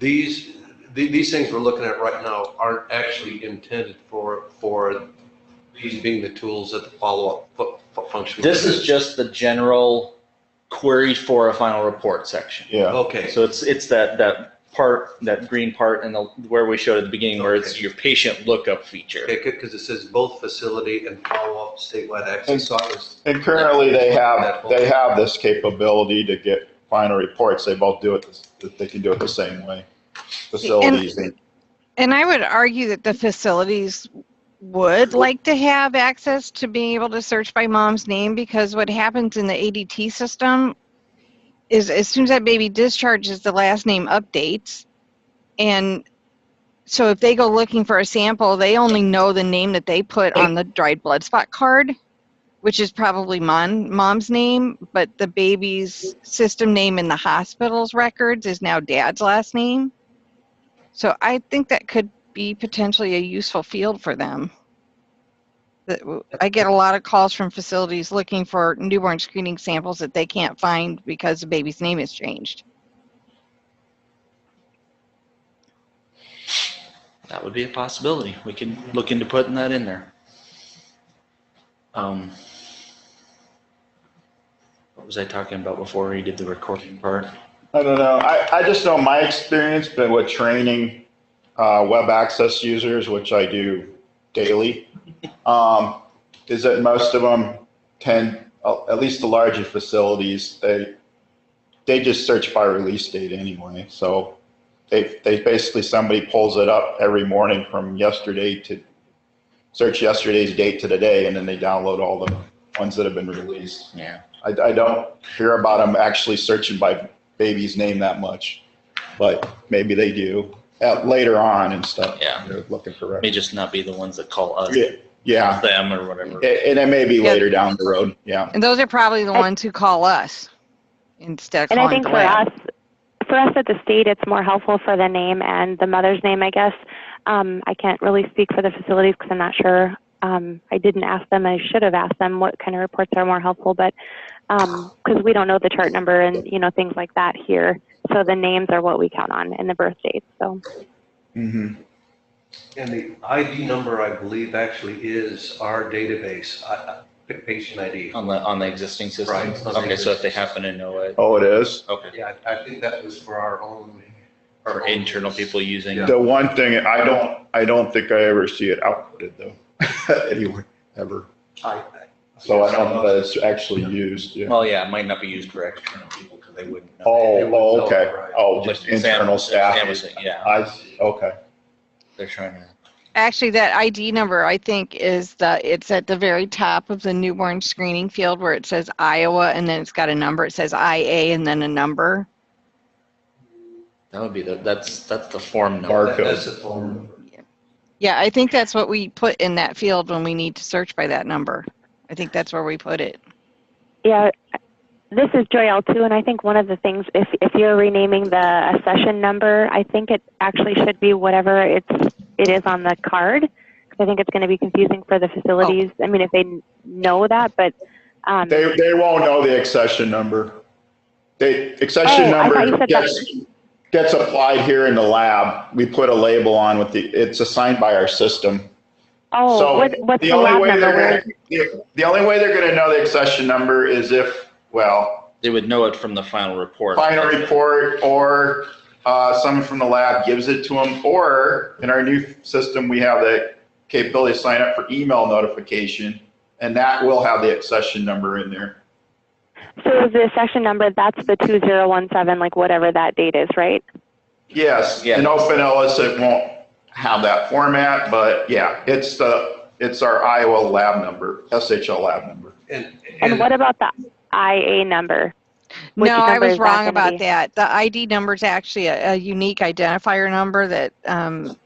these things we're looking at right now aren't actually intended for these being the tools that the follow-up function. This is just the general query for a final report section. Yeah. Okay. So it's that part, that green part, and where we showed at the beginning, where it's your patient lookup feature. Okay, because it says both facility and follow-up statewide access. So and currently they have this capability to get final reports. They both do it. They can do it the same way. Facilities. And I would argue that the facilities would like to have access to being able to search by mom's name, because what happens in the ADT system is as soon as that baby discharges, the last name updates. And so if they go looking for a sample, they only know the name that they put on the dried blood spot card, which is probably mom's name, but the baby's system name in the hospital's records is now dad's last name. So I think that could be potentially a useful field for them. I get a lot of calls from facilities looking for newborn screening samples that they can't find because the baby's name has changed. That would be a possibility. We can look into putting that in there. What was I talking about before we did the recording part? I don't know. I just know my experience, but with training web access users, which I do daily, is that most of them tend, at least the larger facilities, they just search by release date anyway. So they basically, somebody pulls it up every morning from yesterday to search yesterday's date to today, and then they download all the ones that have been released. Yeah. I don't hear about them actually searching by baby's name that much, but maybe they do later on and stuff. Yeah. They're looking for records. May just not be the ones that call us. Yeah. Them or whatever. And it may be later down the road. Yeah. And those are probably the ones who call us instead of calling. calling the lab. And I think for us at the state, it's more helpful for the name and the mother's name, I guess. I can't really speak for the facilities because I'm not sure. I didn't ask them. I should have asked them what kind of reports are more helpful, but because we don't know the chart number and things like that here. So the names are what we count on and the birth dates. So. Mm-hmm. And the ID number, I believe, actually is our database, patient ID. On the existing system? Right. Okay, so if they happen to know it. Oh, it is? Okay. Yeah, I think that was for our own. Or internal people using it. The one thing, I don't think I ever see it outputted though, anywhere, ever. So I don't know that it's actually used. Yeah. Well, yeah, it might not be used for external people because they wouldn't know. Oh, okay. Oh, just But internal staff. Yeah. Okay. They're trying to. Actually, that ID number, I think, it's at the very top of the newborn screening field where it says Iowa, and then it's got a number. It says IA and then a number. That would be that's the form number. Barcode. That's the form. Yeah, I think that's what we put in that field when we need to search by that number. I think that's where we put it. Yeah, this is Joyelle too, and I think one of the things, if you're renaming the accession number, I think it actually should be whatever it is on the card, because I think it's going to be confusing for the facilities. I mean, if they know that, but they won't know the accession number. Accession number gets applied here in the lab. We put a label on it's assigned by our system. Oh, so what's the lab number? The only way they're going to know the accession number is if, they would know it from the final report. Or someone from the lab gives it to them, or in our new system, we have the capability to sign up for email notification, and that will have the accession number in there. So the accession number, that's the 2017, like whatever that date is, right? Yes. In OpenELIS, it won't have that format, but yeah, it's our Iowa lab number, SHL lab number. And what about the IA number? No, I was wrong about that. The ID number is actually a unique identifier number that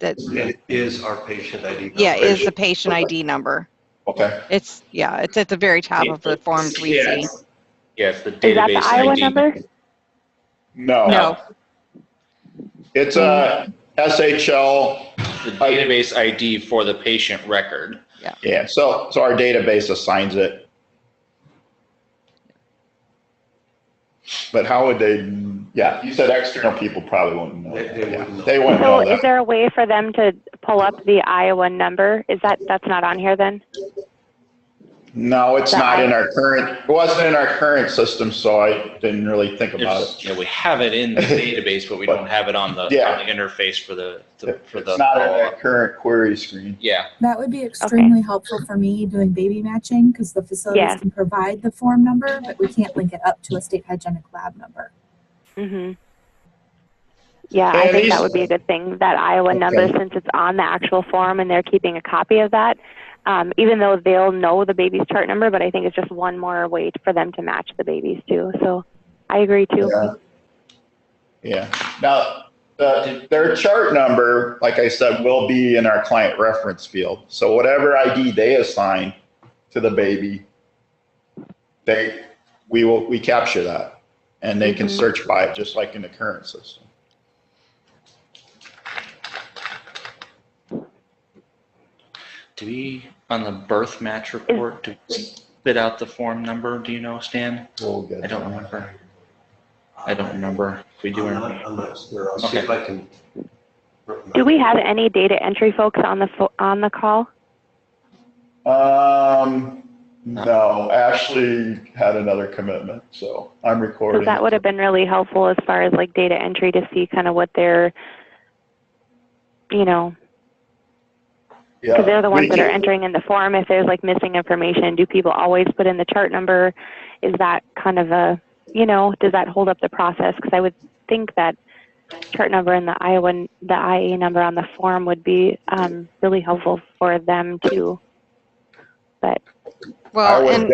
It is our patient ID number. Yeah, is the patient ID number. Okay. It's at the very top of the forms we see. Yeah, it's the database Is that the Iowa ID. number? No. It's a SHL. The database ID for the patient record. Yeah. So our database assigns it. But how would they Yeah, you said external people probably wouldn't know. They Yeah, wouldn't know. they wouldn't So know is that. there a way for them to pull up the Iowa number? That's not on here then? No, it's The not in I- our current, it wasn't in our current system, so I didn't really think about it. Yeah, we have it in the database, but we don't have it on the, Yeah. on the interface for the It's not in our follow-up. current query screen. Yeah. That would be extremely helpful for me doing baby matching because the facilities Yes. can provide the form number, but we can't link it up to a state hygienic lab number. Mhm. Yeah, I And think these- that would be a good thing, that Iowa number, Okay. since it's on the actual form and they're keeping a copy of that. Even though they'll know the baby's chart number, but I think it's just one more way for them to match the babies too. So I agree too. Yeah. Now, their chart number, like I said, will be in our client reference field. So whatever ID they assign to the baby, we capture that, and they can search by it just like in the current system. Do we, on the birth match report, do we spit out the form number? Do you know, Stan? We'll get I don't that. remember. I don't remember if we do or not. I'm not sure. I'll see if I can. Do we have any data entry folks on the call? No, Ashley had another commitment, so I'm recording. Because that would have been really helpful as far as like data entry to see kind of what they're, because they're the ones that are entering in the form. If there's like missing information, do people always put in the chart number? Is that kind of a, does that hold up the process? Because I would think that chart number and the IA number on the form would be really helpful for them too. But Well, and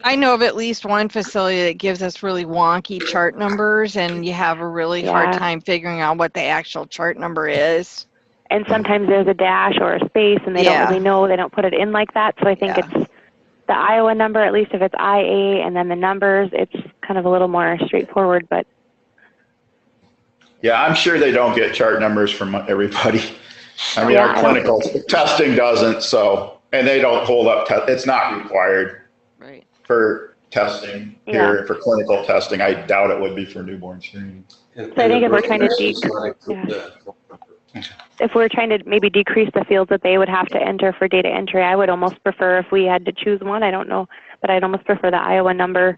I know of at least one facility that gives us really wonky chart numbers, and you have a really hard time figuring out what the actual chart number is. And sometimes there's a dash or a space, and they don't really know. They don't put it in like that. So I think it's the Iowa number, at least if it's IA, and then the numbers, it's kind of a little more straightforward. But yeah, I'm sure they don't get chart numbers from everybody. I mean, our clinical testing doesn't, so, and they don't hold up, it's not required for testing here, for clinical testing. I doubt it would be for newborn screening. So I think if we're trying to maybe decrease the fields that they would have to enter for data entry, I would almost prefer, if we had to choose one, I don't know, but I'd almost prefer the Iowa number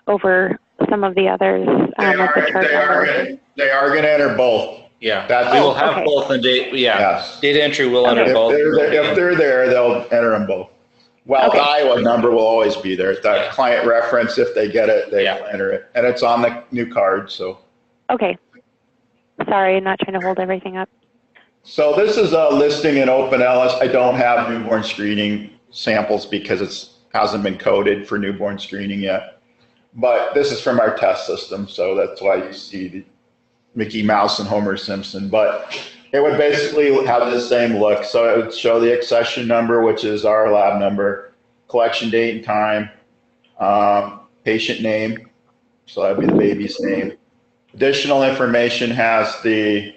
over some of the others, like the chart number. They are going to enter both. Yeah, we will have both in data. Data entry will enter both. If they're there, they'll enter them both. Well, the Iowa number will always be there. The client reference, if they get it, they will enter it. And it's on the new card, so. Okay. Sorry, I'm not trying to hold everything up. So this is a listing in OpenELIS. I don't have newborn screening samples because it hasn't been coded for newborn screening yet. But this is from our test system, so that's why you see the Mickey Mouse and Homer Simpson. But it would basically have the same look. So it would show the accession number, which is our lab number, collection date and time, patient name, so that'd be the baby's name. Additional information has the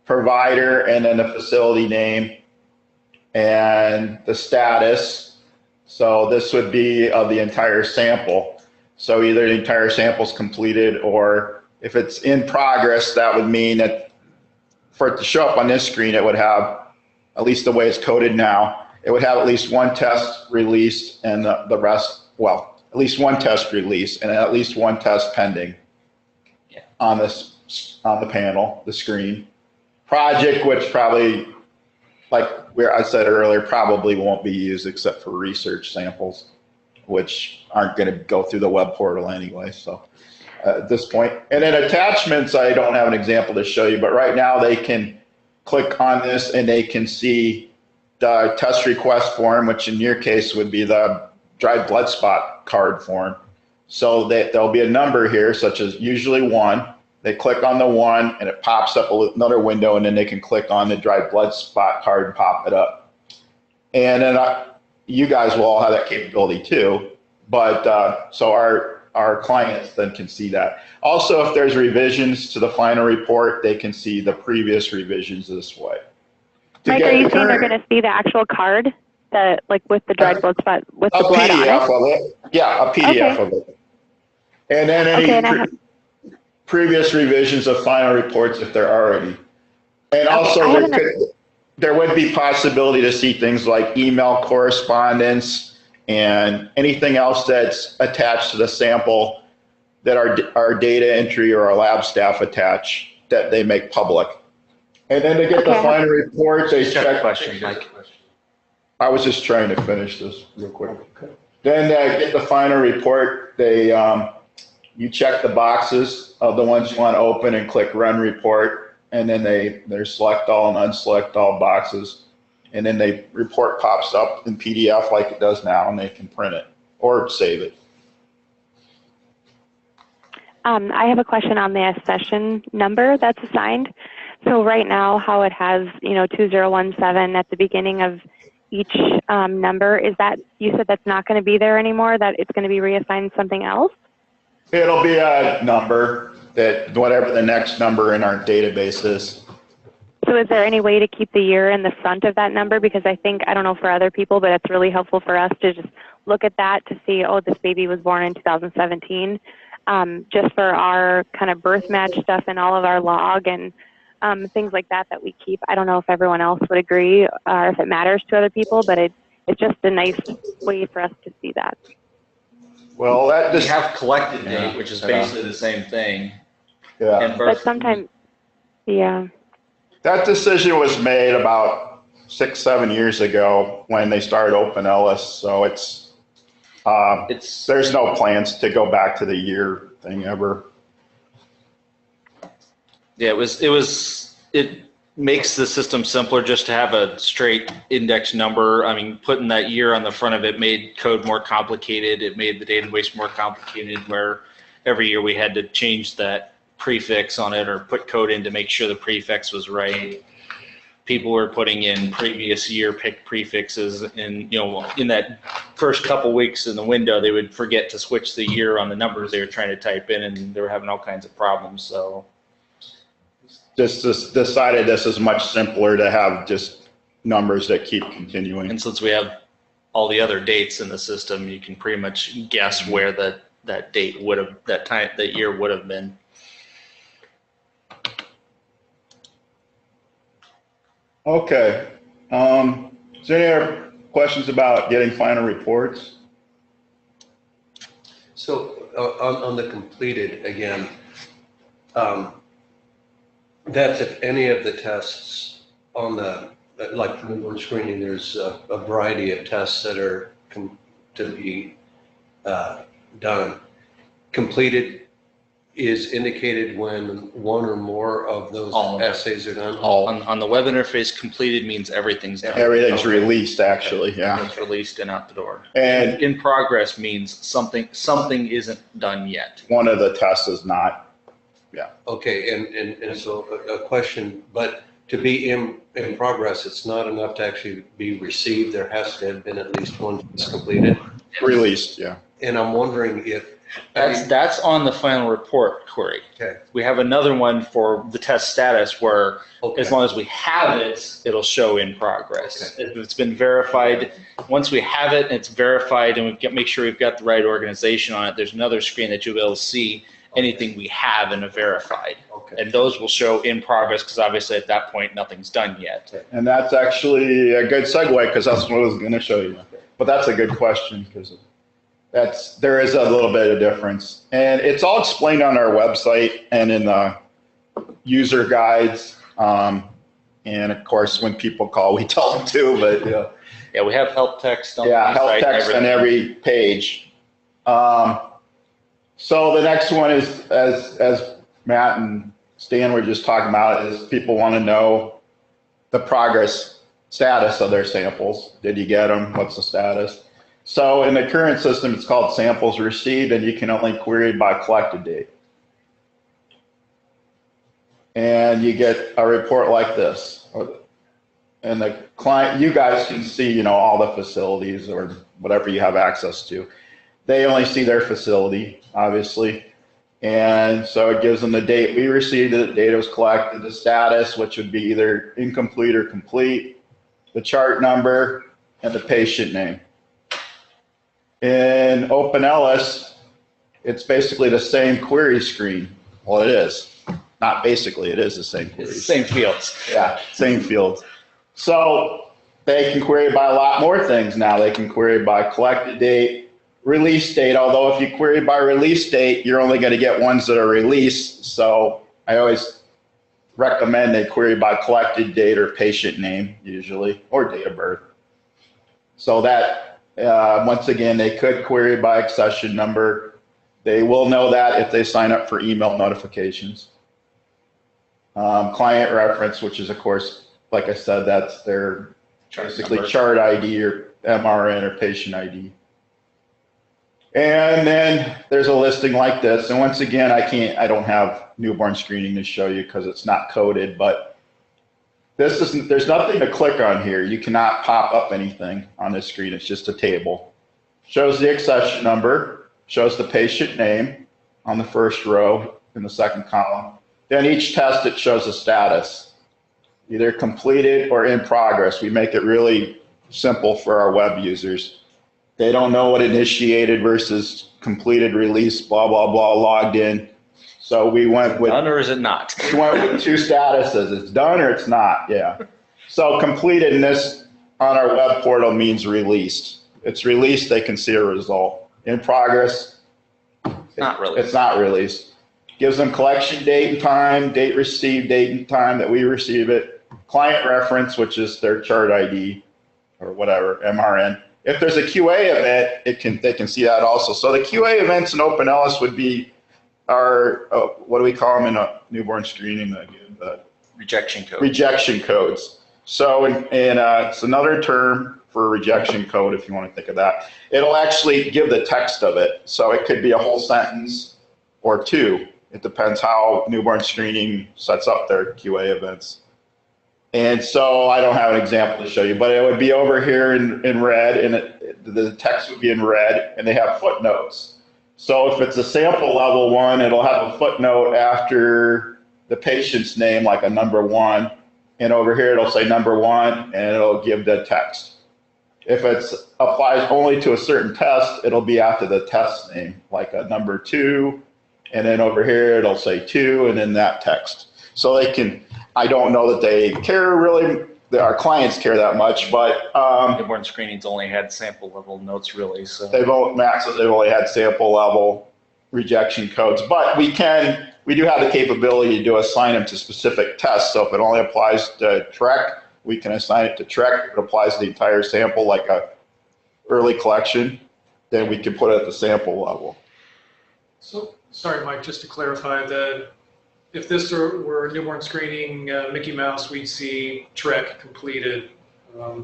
provider and then the facility name and the status. So this would be of the entire sample. So either the entire sample is completed, or if it's in progress, that would mean that for it to show up on this screen, it would have, at least the way it's coded now, it would have at least one test released and the rest, well, at least one test released and at least one test pending on the panel, the screen. Project, which probably, like where I said earlier, probably won't be used except for research samples, which aren't going to go through the web portal anyway. So at this point, and then attachments, I don't have an example to show you, but right now they can click on this and they can see the test request form, which in your case would be the dried blood spot card form. So there'll be a number here, such as usually 1. They click on the 1 and it pops up another window, and then they can click on the dried blood spot card and pop it up. And then you guys will all have that capability too. But so our clients then can see that. Also, if there's revisions to the final report, they can see the previous revisions this way. Mike, are you saying they're going to see the actual card, like with the dried blood spot, with the blood on it? A PDF of it. Yeah, a PDF of it. And then Okay, and I any have, previous revisions of final reports if they're already. And Okay, also, I have there would be possibility to see things like email correspondence and anything else that's attached to the sample that our data entry or our lab staff attach that they make public. And then to get the Okay. final report, they Check check. question, Mike. I was just trying to finish this real quick. Then get the final report, you check the boxes of the ones you want to open and click run report. And then they select all and unselect all boxes. And then the report pops up in PDF like it does now, and they can print it or save it. I have a question on the session number that's assigned. So right now, how it has, 2017 at the beginning of each number, is that, you said that's not going to be there anymore, that it's going to be reassigned something else? It'll be a number that whatever the next number in our database is. So is there any way to keep the year in the front of that number? Because I think, I don't know for other people, but it's really helpful for us to just look at that to see, oh, this baby was born in 2017. Just for our kind of birth match stuff and all of our log and things like that we keep. I don't know if everyone else would agree or if it matters to other people, but it's just a nice way for us to see that. Well, We have collected date, which is basically the same thing. yeah. And But birth, sometimes, yeah. That decision was made about 6-7 years ago when they started OpenELIS. So there's no plans to go back to the year thing ever. yeah, it makes the system simpler just to have a straight index number. I mean, putting that year on the front of it made code more complicated. It made the database more complicated where every year we had to change that prefix on it or put code in to make sure the prefix was right. People were putting in previous year prefixes and, in that first couple weeks in the window, they would forget to switch the year on the numbers they were trying to type in and they were having all kinds of problems, so. Just decided this is much simpler to have just numbers that keep continuing. And since we have all the other dates in the system, you can pretty much guess where that date would have, that year would have been. Okay. Is there any other questions about getting final reports? So on the completed, again, that's if any of the tests on the, like newborn screening, there's a variety of tests that are to be done. Completed is indicated when one or more of those All of it. assays are done? On the web interface, completed means everything's done. Everything's released, actually, yeah. It's released and out the door. And In progress means something isn't done yet. one of the tests is not. Okay, and so a question, but to be in progress, it's not enough to actually be received. There has to have been at least one test completed. Released, yeah. And I'm wondering if. That's on the final report, Corey. Okay. We have another one for the test status where as long as we have it, it'll show in progress. Okay. If it's been verified, once we have it and it's verified and we make sure we've got the right organization on it, there's another screen that you'll be able to see anything we have and have verified. Okay. And those will show in progress because obviously at that point, nothing's done yet. And that's actually a good segue because that's what I was going to show you. But that's a good question because there is a little bit of difference. And it's all explained on our website and in the user guides. And of course, when people call, we tell them to, but Yeah, we have help text on yeah, the help site, text on every page. So the next one is, as Matt and Stan were just talking about, is people want to know the progress status of their samples. Did you get them? What's the status? So in the current system, it's called samples received, and you can only query by collected date. And you get a report like this. And the client, you guys can see, all the facilities or whatever you have access to. They only see their facility, obviously. And so it gives them the date we received it, the data was collected, the status, which would be either incomplete or complete, the chart number, and the patient name. In OpenELIS, It's basically the same query screen. Well, it is. Not basically, it is the same query. It's the same fields. Yeah, same fields. So they can query by a lot more things now. They can query by collected date, release date, although if you query by release date, you're only going to get ones that are released. So I always recommend they query by collected date or patient name usually, or date of birth. So that, once again, they could query by accession number. They will know that if they sign up for email notifications. Client reference, which is, of course, like I said, that's their basically chart ID or MRN or patient ID. And then there's a listing like this. And once again, I don't have newborn screening to show you because it's not coded, but there's nothing to click on here. You cannot pop up anything on this screen. It's just a table. Shows the accession number, shows the patient name on the first row in the second column. Then each test, it shows a status, either completed or in progress. We make it really simple for our web users. They don't know what initiated versus completed, release, blah, blah, blah, logged in. So we went with— Done or is it not? We went with two statuses. It's done or it's not, yeah. So completed in this on our web portal means released. It's released, they can see a result. In progress, Not released. It's not released. Gives them collection date and time, date received, date and time that we receive it. Client reference, which is their chart ID or whatever, MRN. If there's a QA event, they can see that also. So the QA events in OpenELIS would be our, what do we call them in newborn screening? The Rejection code. rejection codes. So it's another term for rejection code, if you want to think of that. It'll actually give the text of it. So it could be a whole sentence or two. It depends how newborn screening sets up their QA events. And so I don't have an example to show you, but it would be over here in red, and the text would be in red, and they have footnotes. So if it's a sample level one, it'll have a footnote after the patient's name, like a number 1, and over here it'll say number 1, and it'll give the text. If it applies only to a certain test, it'll be after the test name, like a number 2, and then over here it'll say 2, and then that text. So they can, I don't know that they care really, that our clients care that much, but Newborn screening's only had sample level notes really, so. they've only had sample level rejection codes, but we do have the capability to assign them to specific tests. So if it only applies to TREC, we can assign it to TREC. If it applies to the entire sample, like a early collection, then we can put it at the sample level. So, sorry, Mike, just to clarify that if this were newborn screening Mickey Mouse, we'd see TREC completed,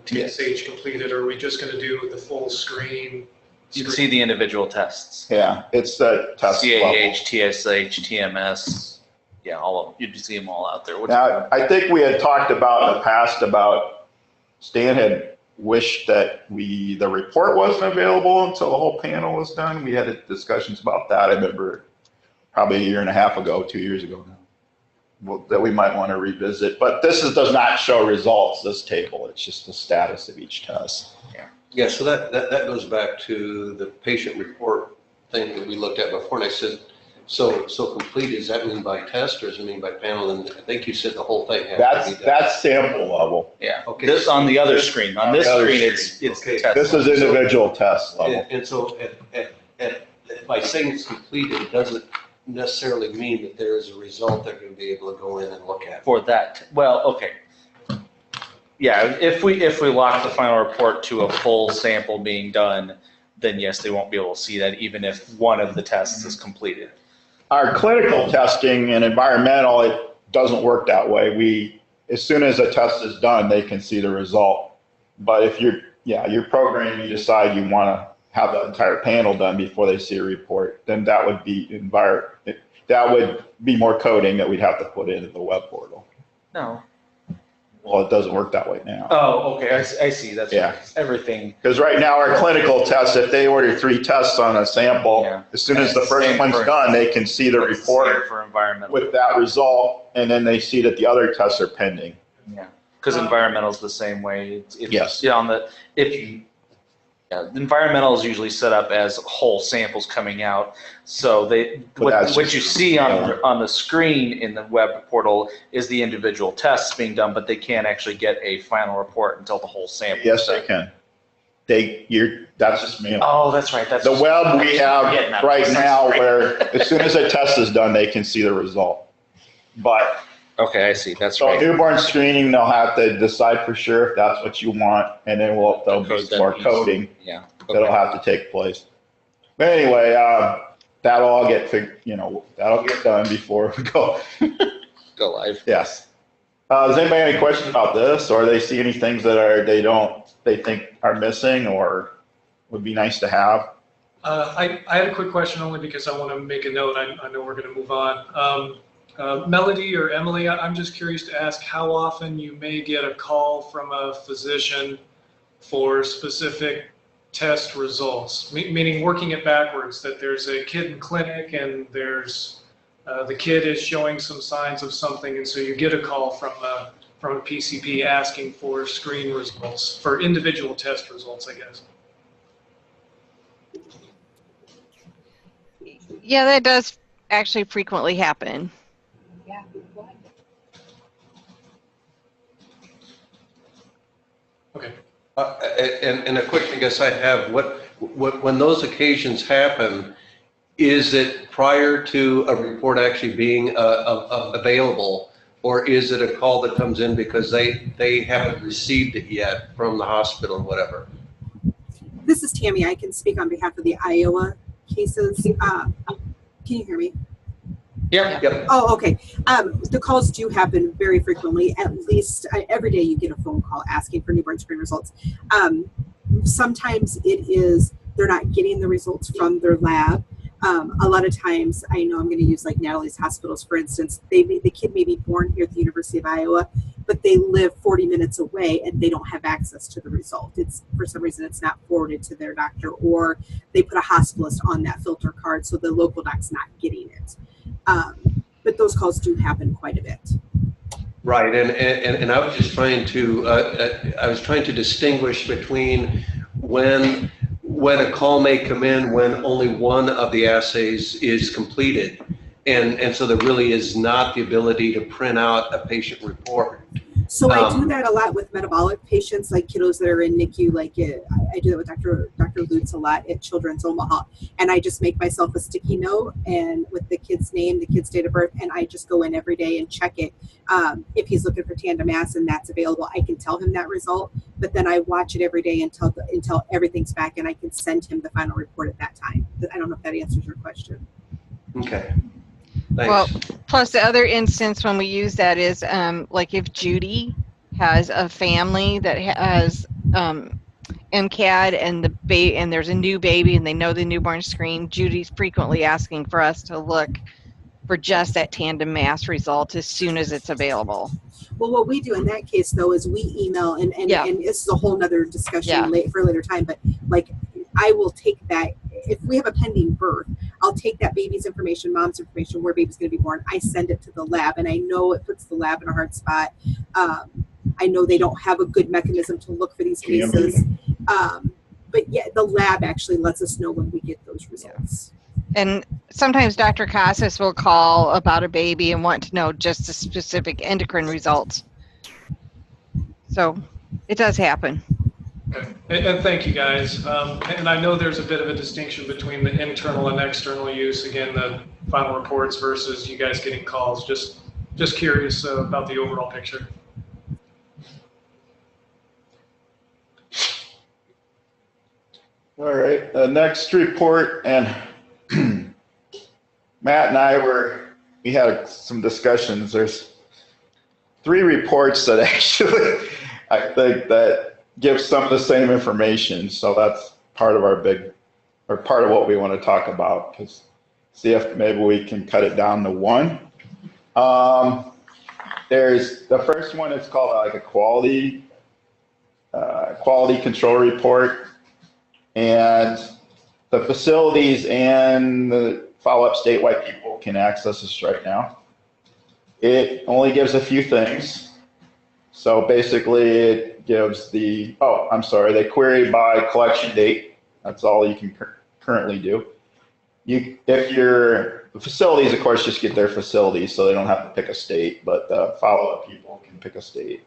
TSH completed, or are we just going to do the full screen? You'd see the individual tests. Yeah, it's the test level. CAH, TSH, TMS, yeah, all of them. You'd see them all out there. Now, I think we had talked about in the past about Stan had wished that the report wasn't available until the whole panel was done. We had discussions about that. I remember probably a year and a half ago, 2 years ago now, that we might want to revisit. But this does not show results, this table. It's just the status of each test. Yeah, so that goes back to the patient report thing that we looked at before, and I said, so complete, does that mean by test, or does it mean by panel? And I think you said the whole thing has to be done. That's sample level. Yeah, Okay. this on the other screen. On this the other screen, screen. it's Okay. test This is level. individual test level. And so by saying it's completed, it doesn't necessarily mean that there is a result they're going to be able to go in and look at. For that, well, okay. Yeah, if we lock the final report to a full sample being done, then yes, they won't be able to see that even if one of the tests is completed. Our clinical testing and environmental, it doesn't work that way. As soon as a test is done, they can see the result. But if you're programming, you decide you want to have the entire panel done before they see a report, then that would be more coding that we'd have to put into the web portal. No. Well, it doesn't work that way now. Oh, okay, I see, that's Yeah. everything. Because right now, our clinical tests, if they order 3 tests on a sample, Yeah. as soon as the first Same one's for- done, they can see the It's the same report for environmental. with that result, and then they see that the other tests are pending. Yeah, because environmental's the same way. It's Yes. Yeah, Yeah, environmental is usually set up as whole samples coming out. So that's what you just- see on the screen in the web portal is the individual tests being done, but they can't actually get a final report until the whole sample. Yes, they can. That's just me. Oh, that's right. That's The just- web we have right now Sorry. where as soon as a test is done, they can see the result. But Okay, I see. That's so right. newborn screening, they'll have to decide for sure if that's what you want, and then there'll be Code some more that coding Yeah. that'll Okay. have to take place. But anyway, that'll all get that'll get done before we go. Go live. Yes. Does anybody have any questions about this, or they see any things that they think are missing or would be nice to have? I had a quick question only because I want to make a note. I know we're going to move on. Melody or Emily, I'm just curious to ask how often you may get a call from a physician for specific test results, meaning working it backwards, that there's a kid in clinic and there's the kid is showing some signs of something, and so you get a call from a PCP asking for screen results, for individual test results, I guess. Yeah, that does actually frequently happen. Yeah. Okay. And a question I guess I have, when those occasions happen, is it prior to a report actually being available, or is it a call that comes in because they haven't received it yet from the hospital or whatever? This is Tammy. I can speak on behalf of the Iowa cases. Can you hear me? Yep. Oh, okay. The calls do happen very frequently. At least every day you get a phone call asking for newborn screen results. Sometimes it is they're not getting the results from their lab. A lot of times, I know I'm going to use like Natalie's hospitals, for instance. The kid may be born here at the University of Iowa, but they live 40 minutes away and they don't have access to the result. It's for some reason it's not forwarded to their doctor, or they put a hospitalist on that filter card, so the local doc's not getting it. But those calls do happen quite a bit. Right, and I was just trying to distinguish between when a call may come in when only one of the assays is completed, and so there really is not the ability to print out a patient report. So I do that a lot with metabolic patients, like kiddos that are in NICU. Like I do that with Dr. Lutz a lot at Children's Omaha, and I just make myself a sticky note and with the kid's name, the kid's date of birth, and I just go in every day and check it. If he's looking for tandem mass and that's available, I can tell him that result. But then I watch it every day until everything's back, and I can send him the final report at that time. I don't know if that answers your question. Okay. Thanks. Well, plus the other instance when we use that is like if Judy has a family that has MCAD and there's a new baby and they know the newborn screen, Judy's frequently asking for us to look for just that tandem mass result as soon as it's available. Well, what we do in that case, though, is we email, and this is a whole nother discussion for a later time, but like I will take that, if we have a pending birth, I'll take that baby's information, mom's information, where baby's going to be born. I send it to the lab, and I know it puts the lab in a hard spot. I know they don't have a good mechanism to look for these cases. But yeah, the lab actually lets us know when we get those results. And sometimes Dr. Casas will call about a baby and want to know just the specific endocrine results. So it does happen. Okay. And thank you, guys. And I know there's a bit of a distinction between the internal and external use. Again, the final reports versus you guys getting calls. Just curious about the overall picture. All right, the next report, and Matt and I we had some discussions. There's 3 reports that actually I think that give some of the same information. So that's part of part of what we want to talk about, because see if maybe we can cut it down to 1. There's the first one, it's called like a quality control report. And the facilities and the follow-up statewide people can access this right now. It only gives a few things. So basically it gives the, oh, I'm sorry, they query by collection date. That's all you can currently do. If the facilities, of course, just get their facilities, so they don't have to pick a state, but the follow-up people can pick a state.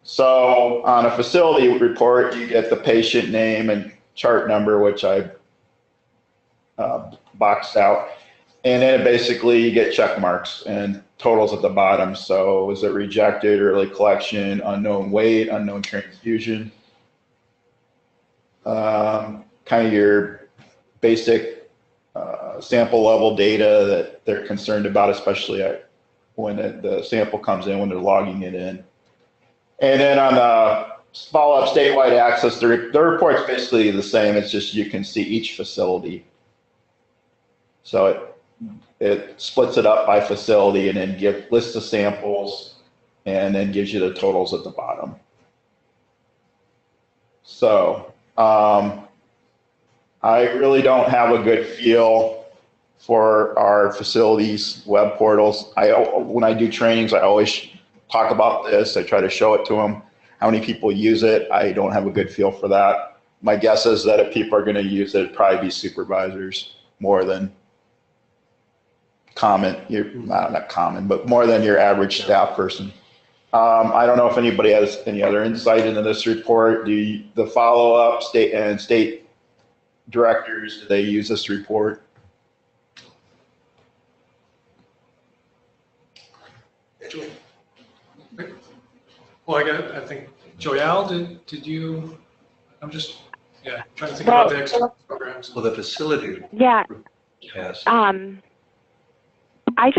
So on a facility report, you get the patient name and chart number, which I boxed out. And then basically you get check marks and totals at the bottom. So is it rejected, early collection, unknown weight, unknown transfusion? Kind of your basic sample level data that they're concerned about, especially when the sample comes in, when they're logging it in. And then on the follow-up statewide access, the report's basically the same. It's just you can see each facility. So it splits it up by facility and then lists the samples and then gives you the totals at the bottom. So I really don't have a good feel for our facilities web portals. When I do trainings, I always talk about this. I try to show it to them. How many people use it? I don't have a good feel for that. My guess is that if people are going to use it, it'd probably be supervisors more than not common, but more than your average staff person. I don't know if anybody has any other insight into this report. The follow-up state directors, do they use this report? Well, I think, Joelle, did you, I'm just, trying to think about the extra programs. Well, the facility. Yeah. Yes. I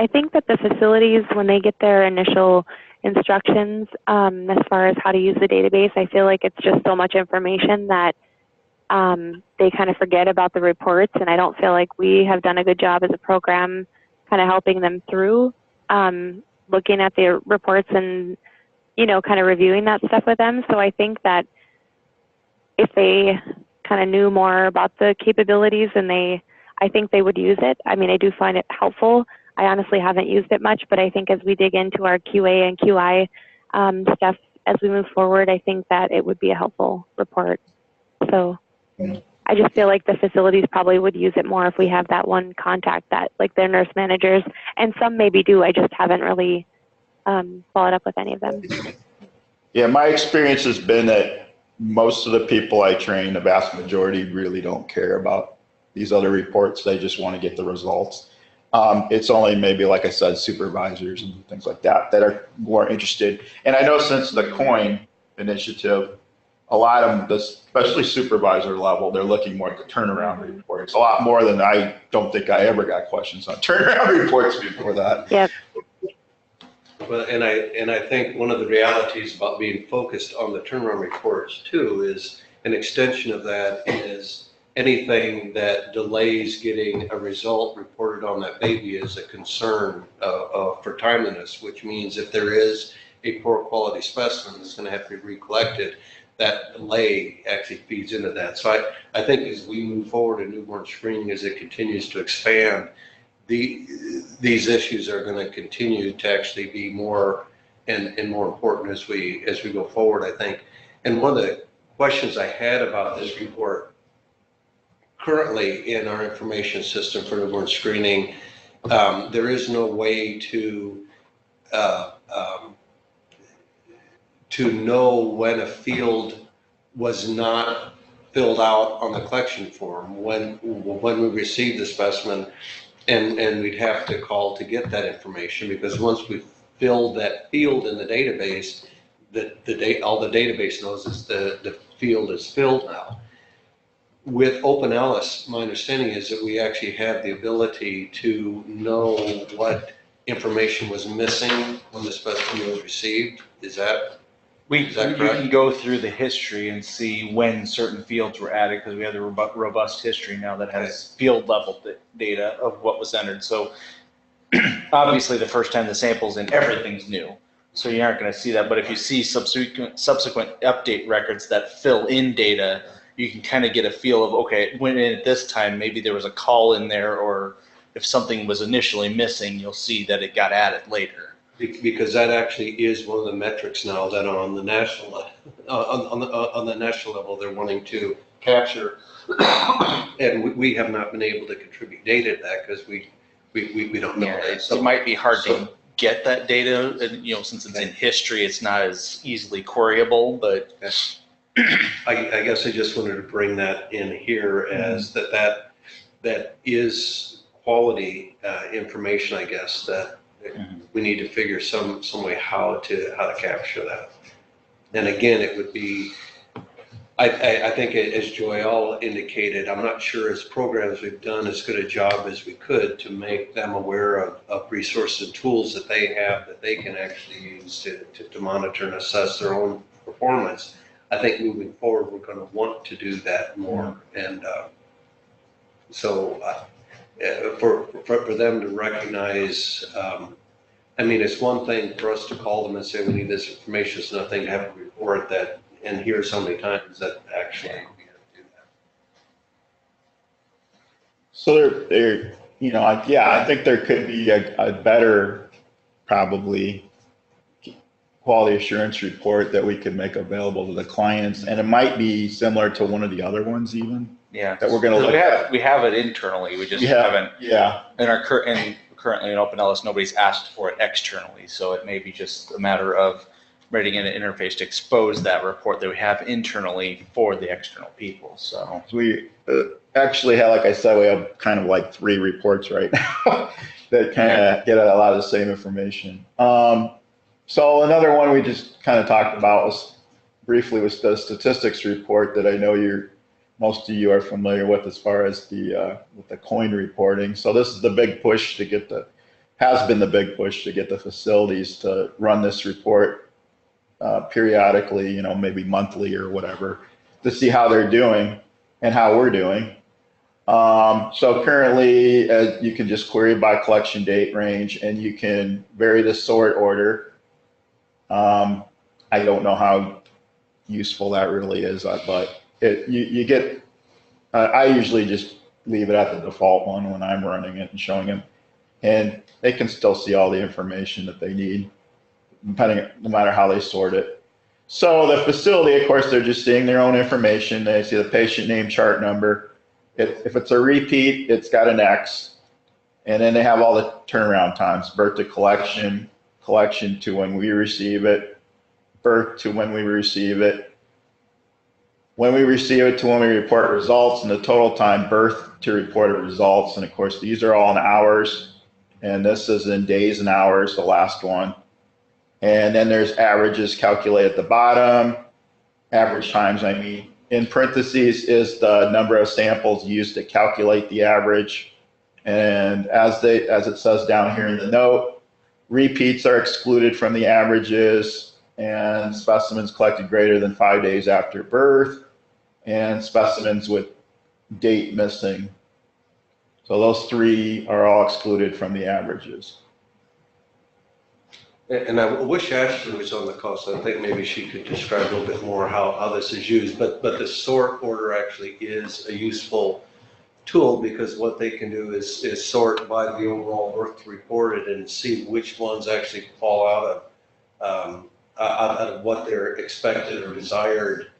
think that the facilities, when they get their initial instructions, as far as how to use the database, I feel like it's just so much information that they kind of forget about the reports, and I don't feel like we have done a good job as a program kind of helping them through looking at the reports and, kind of reviewing that stuff with them. So I think that if they kind of knew more about the capabilities, and I think they would use it. I mean, I do find it helpful. I honestly haven't used it much, but I think as we dig into our QA and QI stuff as we move forward, I think that it would be a helpful report. So I just feel like the facilities probably would use it more if we have that one contact, that like their nurse managers, and some maybe do. I just haven't really followed up with any of them. Yeah, my experience has been that most of the people I train, the vast majority, really don't care about these other reports. They just want to get the results. It's only maybe, like I said, supervisors and things like that that are more interested. And I know since the COIN initiative, a lot of them, especially supervisor level, they're looking more at the turnaround reports. A lot more than I don't think I ever got questions on turnaround reports before that. Yep. Well, and I think one of the realities about being focused on the turnaround reports too is an extension of that is anything that delays getting a result reported on that baby is a concern for timeliness, which means if there is a poor quality specimen that's going to have to be recollected, that delay actually feeds into that. So I think as we move forward in newborn screening, as it continues to expand, these issues are going to continue to actually be more and more important as we go forward, I think. And one of the questions I had about this report, currently in our information system for newborn screening, there is no way to know when a field was not filled out on the collection form, when we received the specimen, and we'd have to call to get that information, because once we filled that field in the database, all the database knows is the field is filled now. With OpenELIS, my understanding is that we actually have the ability to know what information was missing when the specimen was received. Is that You can go through the history and see when certain fields were added, because we have the robust history now that has field level data of what was entered. So obviously the first time the sample's in, everything's new. So you aren't going to see that. But if you see subsequent update records that fill in data, you can kind of get a feel of, okay, when at this time, maybe there was a call in there, or if something was initially missing, you'll see that it got added later. because that actually is one of the metrics now that on the national, on the national level, they're wanting to capture. And we have not been able to contribute data to that because we don't know Yeah, that. it might be hard to get that data, and, since it's in history, it's not as easily queryable, but. I guess I just wanted to bring that in here as that is quality information, I guess, that we need to figure some way how to capture that. And again, it would be, I think as Joelle indicated, I'm not sure as programs we've done as good a job as we could to make them aware of resources and tools that they have that they can actually use to monitor and assess their own performance. I think moving forward, we're going to want to do that more. And so for them to recognize, I mean, it's one thing for us to call them and say, we need this information. It's another thing to have a report that, and hear so many times that actually we have to do that. So they're I think there could be a better, probably, quality assurance report that we could make available to the clients, and it might be similar to one of the other ones even. Yeah, that we're going to look at. We have it internally. We just haven't. Yeah. Currently in OpenELIS, nobody's asked for it externally, so it may be just a matter of writing in an interface to expose that report that we have internally for the external people. So we actually have, like I said, we have kind of like 3 reports right now that kind of get at a lot of the same information. So another one we just kind of talked about was the statistics report that I know most of you are familiar with as far as with the coin reporting. So this is the big push to has been the big push to get the facilities to run this report periodically, maybe monthly or whatever, to see how they're doing and how we're doing. So currently, you can just query by collection date range, and you can vary the sort order. I don't know how useful that really is, but you get. I usually just leave it at the default one when I'm running it and showing them, and they can still see all the information that they need, no matter how they sort it. So the facility, of course, they're just seeing their own information. They see the patient name, chart number. If it's a repeat, it's got an X, and then they have all the turnaround times: birth to collection, collection to when we receive it, birth to when we receive it, when we receive it to when we report results, and the total time birth to reported results. And of course, these are all in hours, and this is in days and hours, the last one. And then there's averages calculated at the bottom, average times, in parentheses is the number of samples used to calculate the average. And as it says down here in the note, repeats are excluded from the averages, and specimens collected greater than 5 days after birth, and specimens with date missing. So those 3 are all excluded from the averages. And I wish Ashley was on the call, so I think maybe she could describe a little bit more how this is used. But the sort order actually is a useful tool, because what they can do is sort by the overall birth reported and see which ones actually fall out of what their expected or desired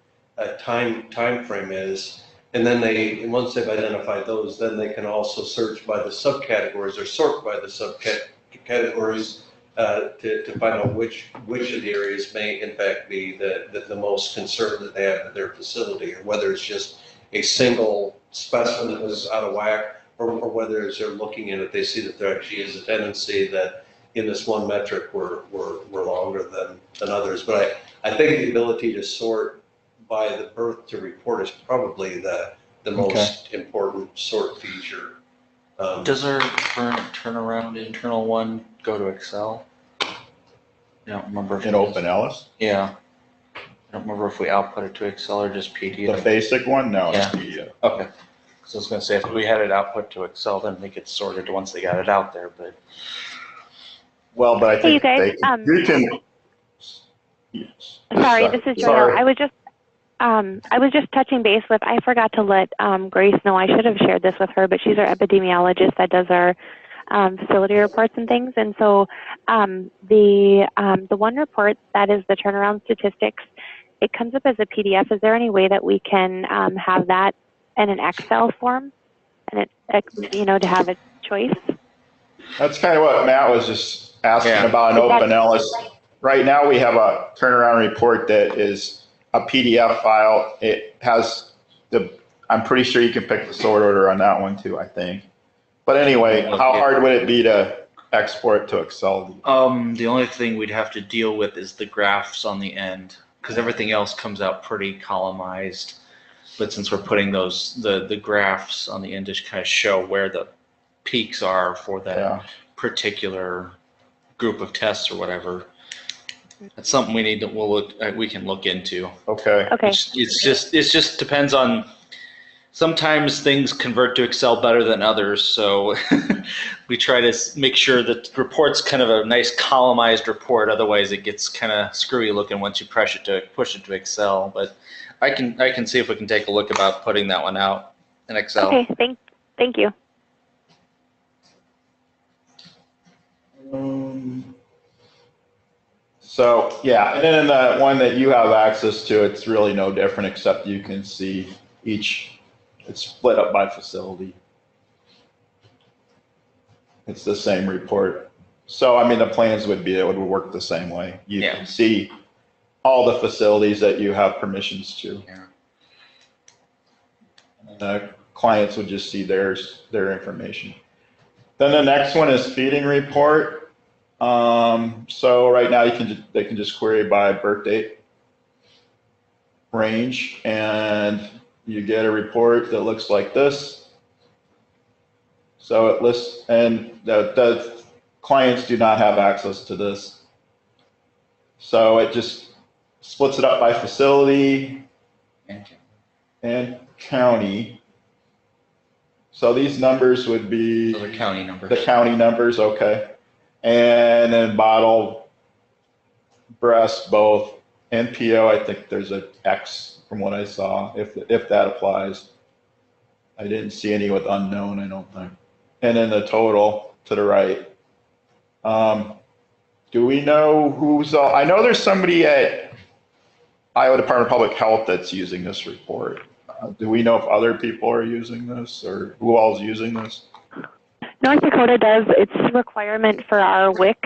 time frame is. And then once they've identified those, then they can also search by the subcategories or sort by the subcategories to find out which of the areas may in fact be the most concern that they have at their facility, or whether it's just a single specimen that was out of whack, or whether as they're looking at it, they see that there actually is a tendency that in this one metric we're longer than others. But I think the ability to sort by the birth to report is probably the most important sort feature. Does our current turnaround internal one go to Excel? I don't remember if In OpenELIS? Yeah. I don't remember if we output it to Excel or just PDF. The basic one? No, Yeah. it's PDF. Okay. So I was going to say, if we had it output to Excel, then they get sorted once they got it out there. But Well, but I think Hey, you guys, you can. Yes. Sorry, this is Joelle. Sorry. I was just touching base with, I forgot to let Grace know. I should have shared this with her, but she's our epidemiologist that does our facility reports and things. And so the one report that is the turnaround statistics, it comes up as a PDF. Is there any way that we can have that in an Excel form, and to have a choice? That's kind of what Matt was just asking about an OpenELIS. Right now we have a turnaround report that is a PDF file. It has I'm pretty sure you can pick the sort order on that one too, I think. But anyway, how hard would it be to export to Excel? The only thing we'd have to deal with is the graphs on the end, because everything else comes out pretty columnized. But since we're putting the graphs on the end to kind of show where the peaks are for that particular group of tests or whatever, that's something we can look into. Okay. Okay. It just depends on. Sometimes things convert to Excel better than others, so we try to make sure that the report's kind of a nice columnized report. Otherwise, it gets kind of screwy looking once you push it to Excel. But I can see if we can take a look about putting that one out in Excel. Okay, thank you. So yeah, and then in the one that you have access to, it's really no different except you can see each. It's split up by facility. It's the same report. So I mean, the plans would be it would work the same way. You can see all the facilities that you have permissions to. Yeah. And the clients would just see their information. Then the next one is feeding report. So right now they can just query by birth date, range, and you get a report that looks like this. So it lists, and the clients do not have access to this. So it just splits it up by facility and county. So these numbers would be Those are county numbers. the county numbers, okay. And then bottle, breast, both. NPO, I think there's an X from what I saw, if that applies. I didn't see any with unknown, I don't think. And then the total to the right. Do we know who's all? I know there's somebody at Iowa Department of Public Health that's using this report. Do we know if other people are using this or who all is using this? North Dakota does. It's a requirement for our WIC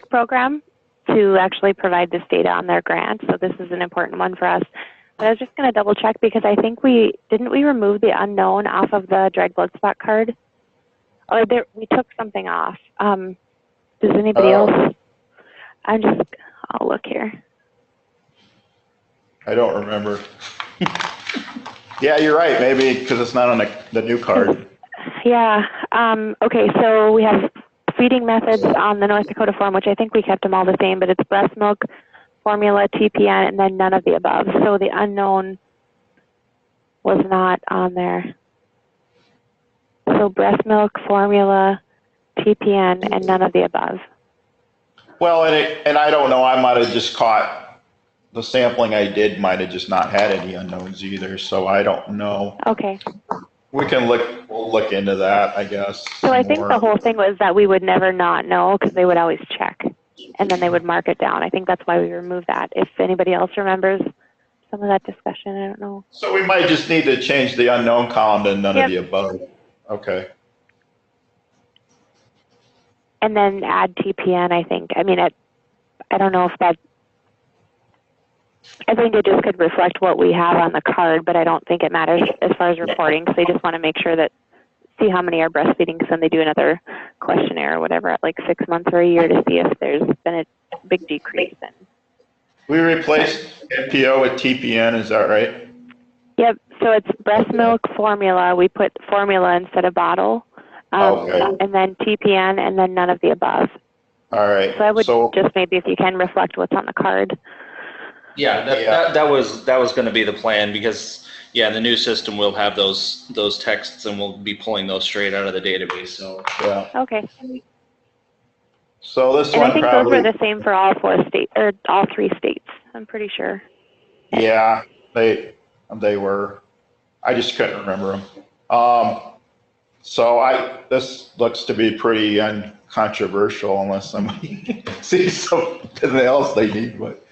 program to actually provide this data on their grant. So this is an important one for us. But I was just going to double check because I think we remove the unknown off of the dried blood spot card, or we took something off. Does anybody else? I'll look here. I don't remember. Yeah, you're right. Maybe because it's not on the new card. Yeah. Okay. So we have feeding methods on the North Dakota form, which I think we kept them all the same, but it's breast milk, formula, TPN, and then none of the above. So the unknown was not on there. So breast milk, formula, TPN, and none of the above. Well, and I don't know. I might have just caught the sampling I did. Might have just not had any unknowns either. So I don't know. Okay. We'll look into that, I guess. So I think the whole thing was that we would never not know because they would always check and then they would mark it down. I think that's why we removed that. If anybody else remembers some of that discussion, I don't know. So we might just need to change the unknown column to none of the above. Okay. And then add TPN, I think. I mean, I don't know if that, I think it just could reflect what we have on the card, but I don't think it matters as far as reporting. So they just want to make sure that, see how many are breastfeeding, because then they do another questionnaire or whatever at like 6 months or a year to see if there's been a big decrease. We replaced NPO with TPN, is that right? Yep, so it's breast milk formula. We put formula instead of bottle. Okay. And then TPN, and then none of the above. All right. So I would just maybe if you can reflect what's on the card. Yeah, that was going to be the plan because in the new system we'll have those texts and we'll be pulling those straight out of the database. So yeah. Okay. So this and one I think probably, those were the same for all 4 states or all 3 states. I'm pretty sure. Yeah, they were. I just couldn't remember them. So this looks to be pretty uncontroversial unless somebody sees something else they need. But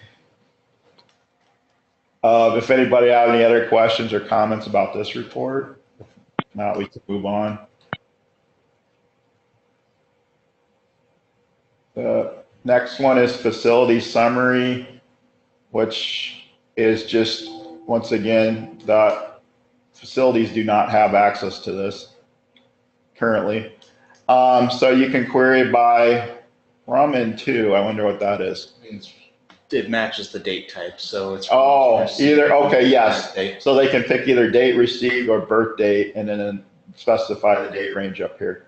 if anybody have any other questions or comments about this report, if not, we can move on. The next one is facility summary, which is just, once again, the facilities do not have access to this currently. So you can query by Raman 2. I wonder what that is. It matches the date type, so it's. Oh, either, okay, yes. So they can pick either date received or birth date and then specify the date range up here.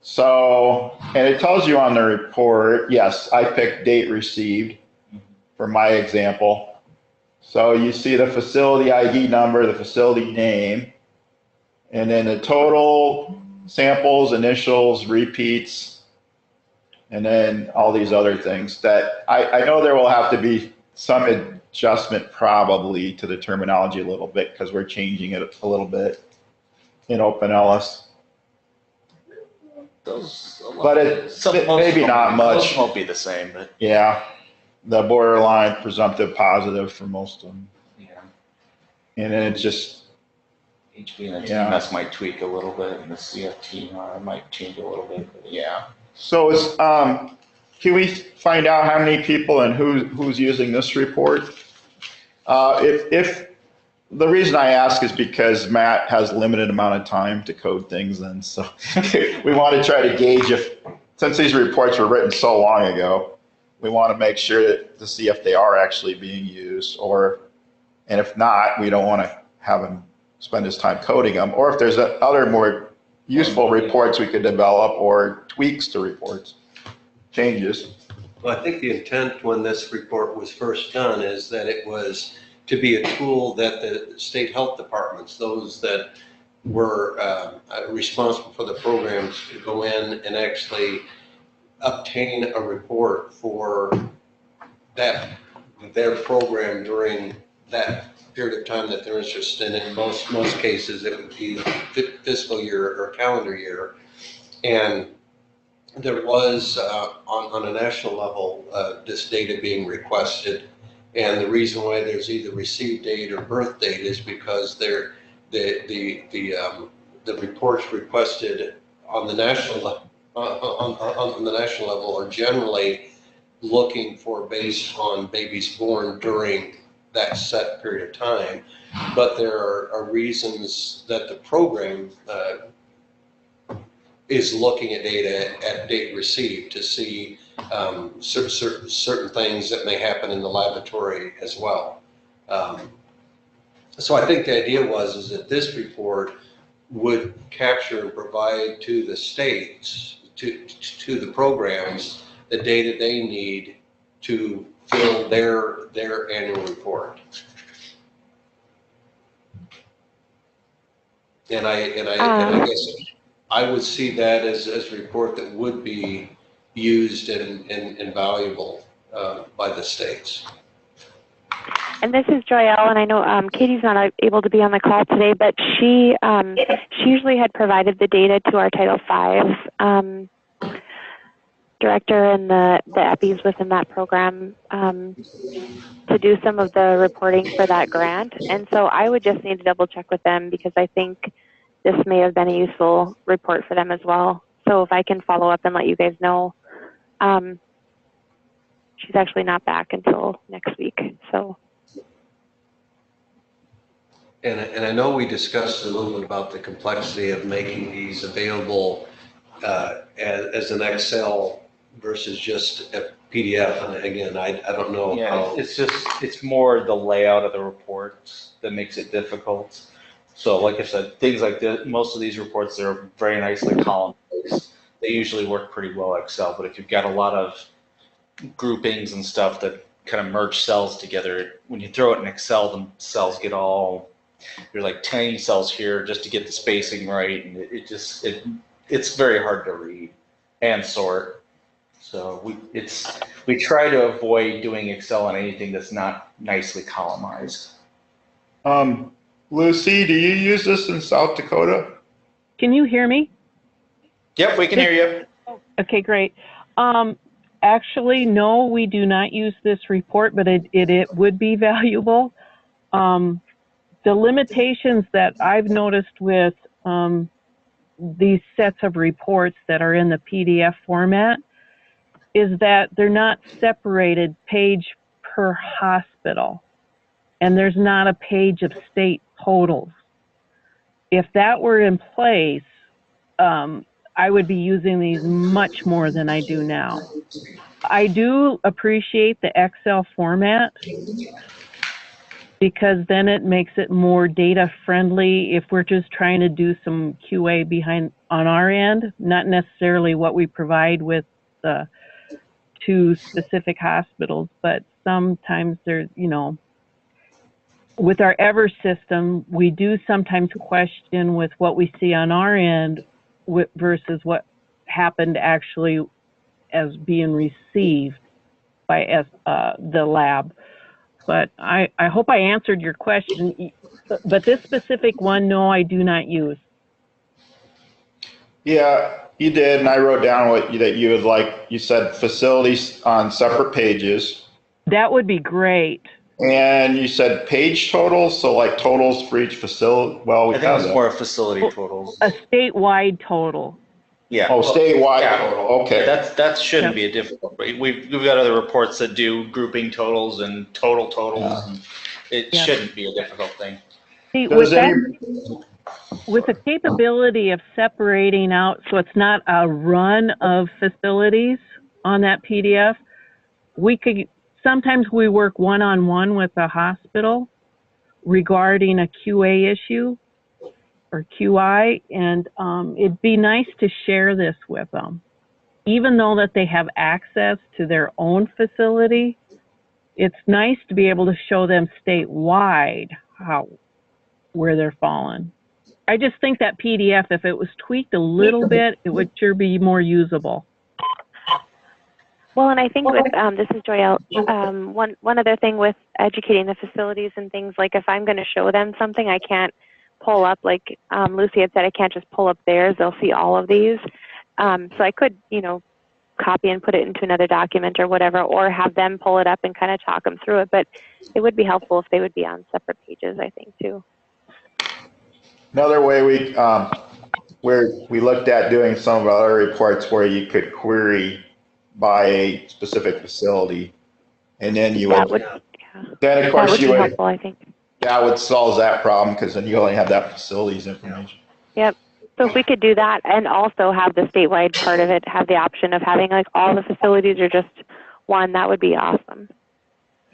So, and it tells you on the report, yes, I picked date received for my example. So you see the facility ID number, the facility name, and then the total samples, initials, repeats, and then all these other things that I know there will have to be some adjustment probably to the terminology a little bit because we're changing it a little bit in OpenELIS. But maybe not much. Most won't be the same, but yeah, the borderline presumptive positive for most of them. yeah. And then it's just, HB and the Yeah. TMS might tweak a little bit, and the CFT might change a little bit, but yeah. so it's, can we find out how many people and who's using this report? If the reason I ask is because Matt has limited amount of time to code things, and so we want to try to gauge if, since these reports were written so long ago, we want to make sure to see if they are actually being used, and if not, we don't want to have him spend his time coding them, or if there's other more useful reports we could develop or tweaks to reports, changes. Well, I think the intent when this report was first done is that it was to be a tool that the state health departments, those that were responsible for the programs, to go in and actually obtain a report for their program during that period of time that they're interested in. In most cases, it would be fiscal year or calendar year. And there was, on a national level, this data being requested. And the reason why there's either received date or birth date is because the reports requested on the national level, on the national level are generally looking for based on babies born during that set period of time. But there are reasons that the program is looking at data at date received to see certain things that may happen in the laboratory as well. So I think the idea is that this report would capture and provide to the states, to the programs, the data they need to fill their annual report. And I guess I would see that as a report that would be used and valuable by the states. And this is Joyelle, and I know Katie's not able to be on the call today, but she usually had provided the data to our Title V director and the EPIs within that program to do some of the reporting for that grant. And so I would just need to double check with them because I think this may have been a useful report for them as well. So if I can follow up and let you guys know, she's actually not back until next week, so. And I know we discussed a little bit about the complexity of making these available as an Excel versus just a PDF. And again, I don't know. Yeah, it's more the layout of the reports that makes it difficult. So like I said, things like this, most of these reports, they're very nicely column-based. They usually work pretty well Excel, but if you've got a lot of groupings and stuff that kind of merge cells together, when you throw it in Excel, the cells get all, there's like tiny cells here just to get the spacing right, and it's very hard to read and sort. So we try to avoid doing Excel on anything that's not nicely columnized. Lucy, do you use this in South Dakota? Can you hear me? Yep, we can hear you. Okay, great. Actually, no, we do not use this report, but it would be valuable. The limitations that I've noticed with these sets of reports that are in the PDF format is that they're not separated page per hospital, and there's not a page of state totals. If that were in place, I would be using these much more than I do now. I do appreciate the Excel format because then it makes it more data friendly if we're just trying to do some QA behind on our end, not necessarily what we provide with the two specific hospitals, but sometimes there's, you know, with our Ever system, we do sometimes question with what we see on our end versus what happened actually as being received by the lab. But I hope I answered your question. But this specific one, no, I do not use. Yeah, you did, and I wrote down that you would like. You said facilities on separate pages. That would be great. And you said page totals, so like totals for each facility. Well, we I think have it's that. more facility totals. A statewide total. Yeah. Oh, statewide Yeah. total. Okay. That shouldn't be a difficult. We've got other reports that do grouping totals and total totals. And it shouldn't be a difficult thing. See, with the capability of separating out, so it's not a run of facilities on that PDF, we could. Sometimes we work one-on-one with a hospital regarding a QA issue or QI, and it'd be nice to share this with them. Even though that they have access to their own facility, it's nice to be able to show them statewide where they're falling. I just think that PDF, if it was tweaked a little bit, it would sure be more usable. Well, and I think with, this is Joyelle, one other thing with educating the facilities and things, like if I'm going to show them something, I can't pull up, like Lucy had said, I can't just pull up theirs, they'll see all of these. So I could, you know, copy and put it into another document or whatever, or have them pull it up and kind of talk them through it. But it would be helpful if they would be on separate pages, I think, too. Another way where we looked at doing some of our other reports where you could query by a specific facility, and then you would then of course you would helpful, I think. That would solve that problem because then you only have that facility's information. Yep. So if we could do that and also have the statewide part of it, have the option of having like all the facilities or just one, that would be awesome.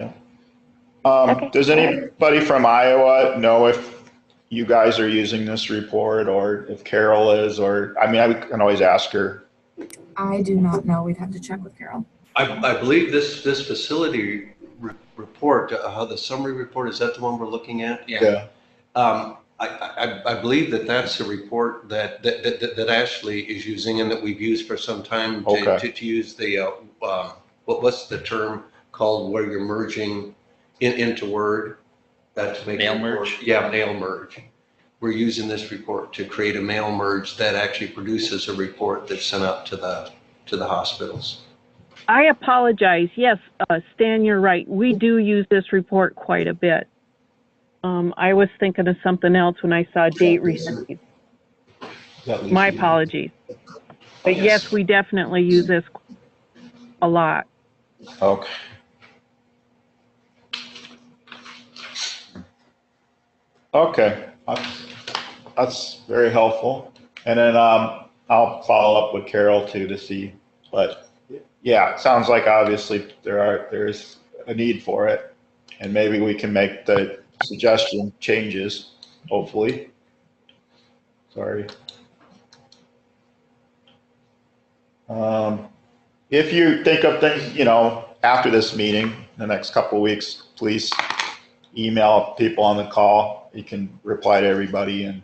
Yeah. Does anybody from Iowa know if you guys are using this report, or if Carol is, or I mean, I can always ask her. I do not know. We'd have to check with Carol. I believe this facility report, the summary report, is that the one we're looking at? Yeah. I believe that's a report that Ashley is using and that we've used for some time to use the, what's the term called where you're merging into Word? To make mail merge? Yeah, mail merge. We're using this report to create a mail merge that actually produces a report that's sent out to the hospitals. I apologize. Yes, Stan, you're right. We do use this report quite a bit. I was thinking of something else when I saw date received. My apologies. But yes, we definitely use this a lot. Okay. Okay, that's very helpful. And then I'll follow up with Carol too to see. But yeah, it sounds like obviously there's a need for it, and maybe we can make the suggestion changes. Hopefully. Sorry. If you think of things, you know, after this meeting, in the next couple of weeks, please email people on the call. You can reply to everybody, and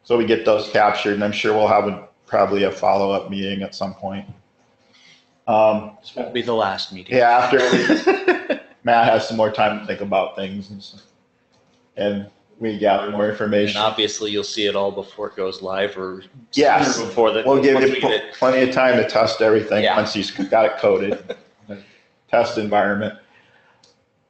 so we get those captured, and I'm sure we'll have probably a follow-up meeting at some point. This won't be the last meeting. Yeah, after Matt has some more time to think about things and we gather more And information. obviously, you'll see it all before it goes live, or Yes. sooner before that. We'll give once you we get it. plenty of time to test everything Yeah. once he's got it coded. Test environment.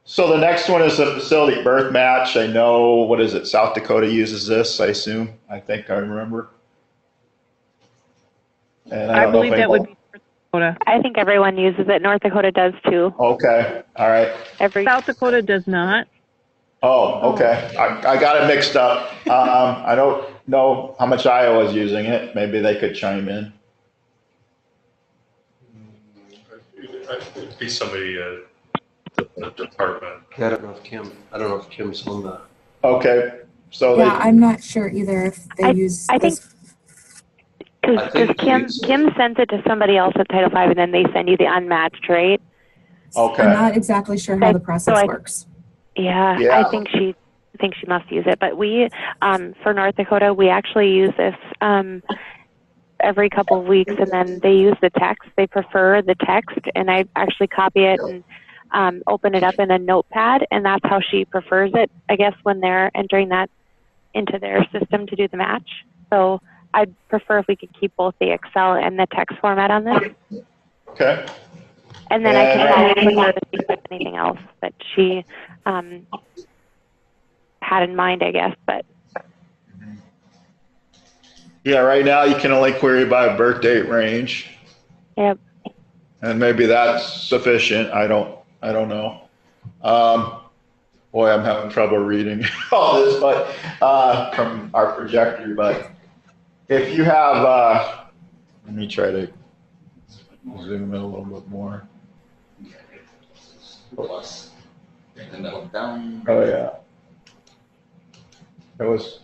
So the next one is a facility birth match. I know, what is it, South Dakota uses this, I assume. I think I remember. And I don't know if believe that would be North Dakota. I think everyone uses it. North Dakota does too. Okay, all right. South Dakota does not. Oh, okay. I got it mixed up. I don't know how much Iowa's using it. Maybe they could chime in. It'd be somebody, the department. Yeah, I don't know if Kim's on the. Okay, so Yeah, I'm not sure either if they use I think this. because Kim sends it to somebody else at Title V, and then they send you the unmatched, right? Okay. I'm not exactly sure how the process So works. Yeah, Yeah. I think she must use it. But we, for North Dakota, we actually use this every couple of weeks, and then they use the text. They prefer the text, and I actually copy it and open it up in a notepad, and that's how she prefers it, I guess, when they're entering that into their system to do the match. So I'd prefer if we could keep both the Excel and the text format on this. Okay. And then I can follow up with her to see if there's anything else that she had in mind, I guess. But Yeah, right now you can only query by birth date range, yep. and maybe that's sufficient. I don't know. Boy, I'm having trouble reading all this, but from our projector. But if you have, let me try to zoom in a little bit more. Plus, and then down. Oh yeah. It was.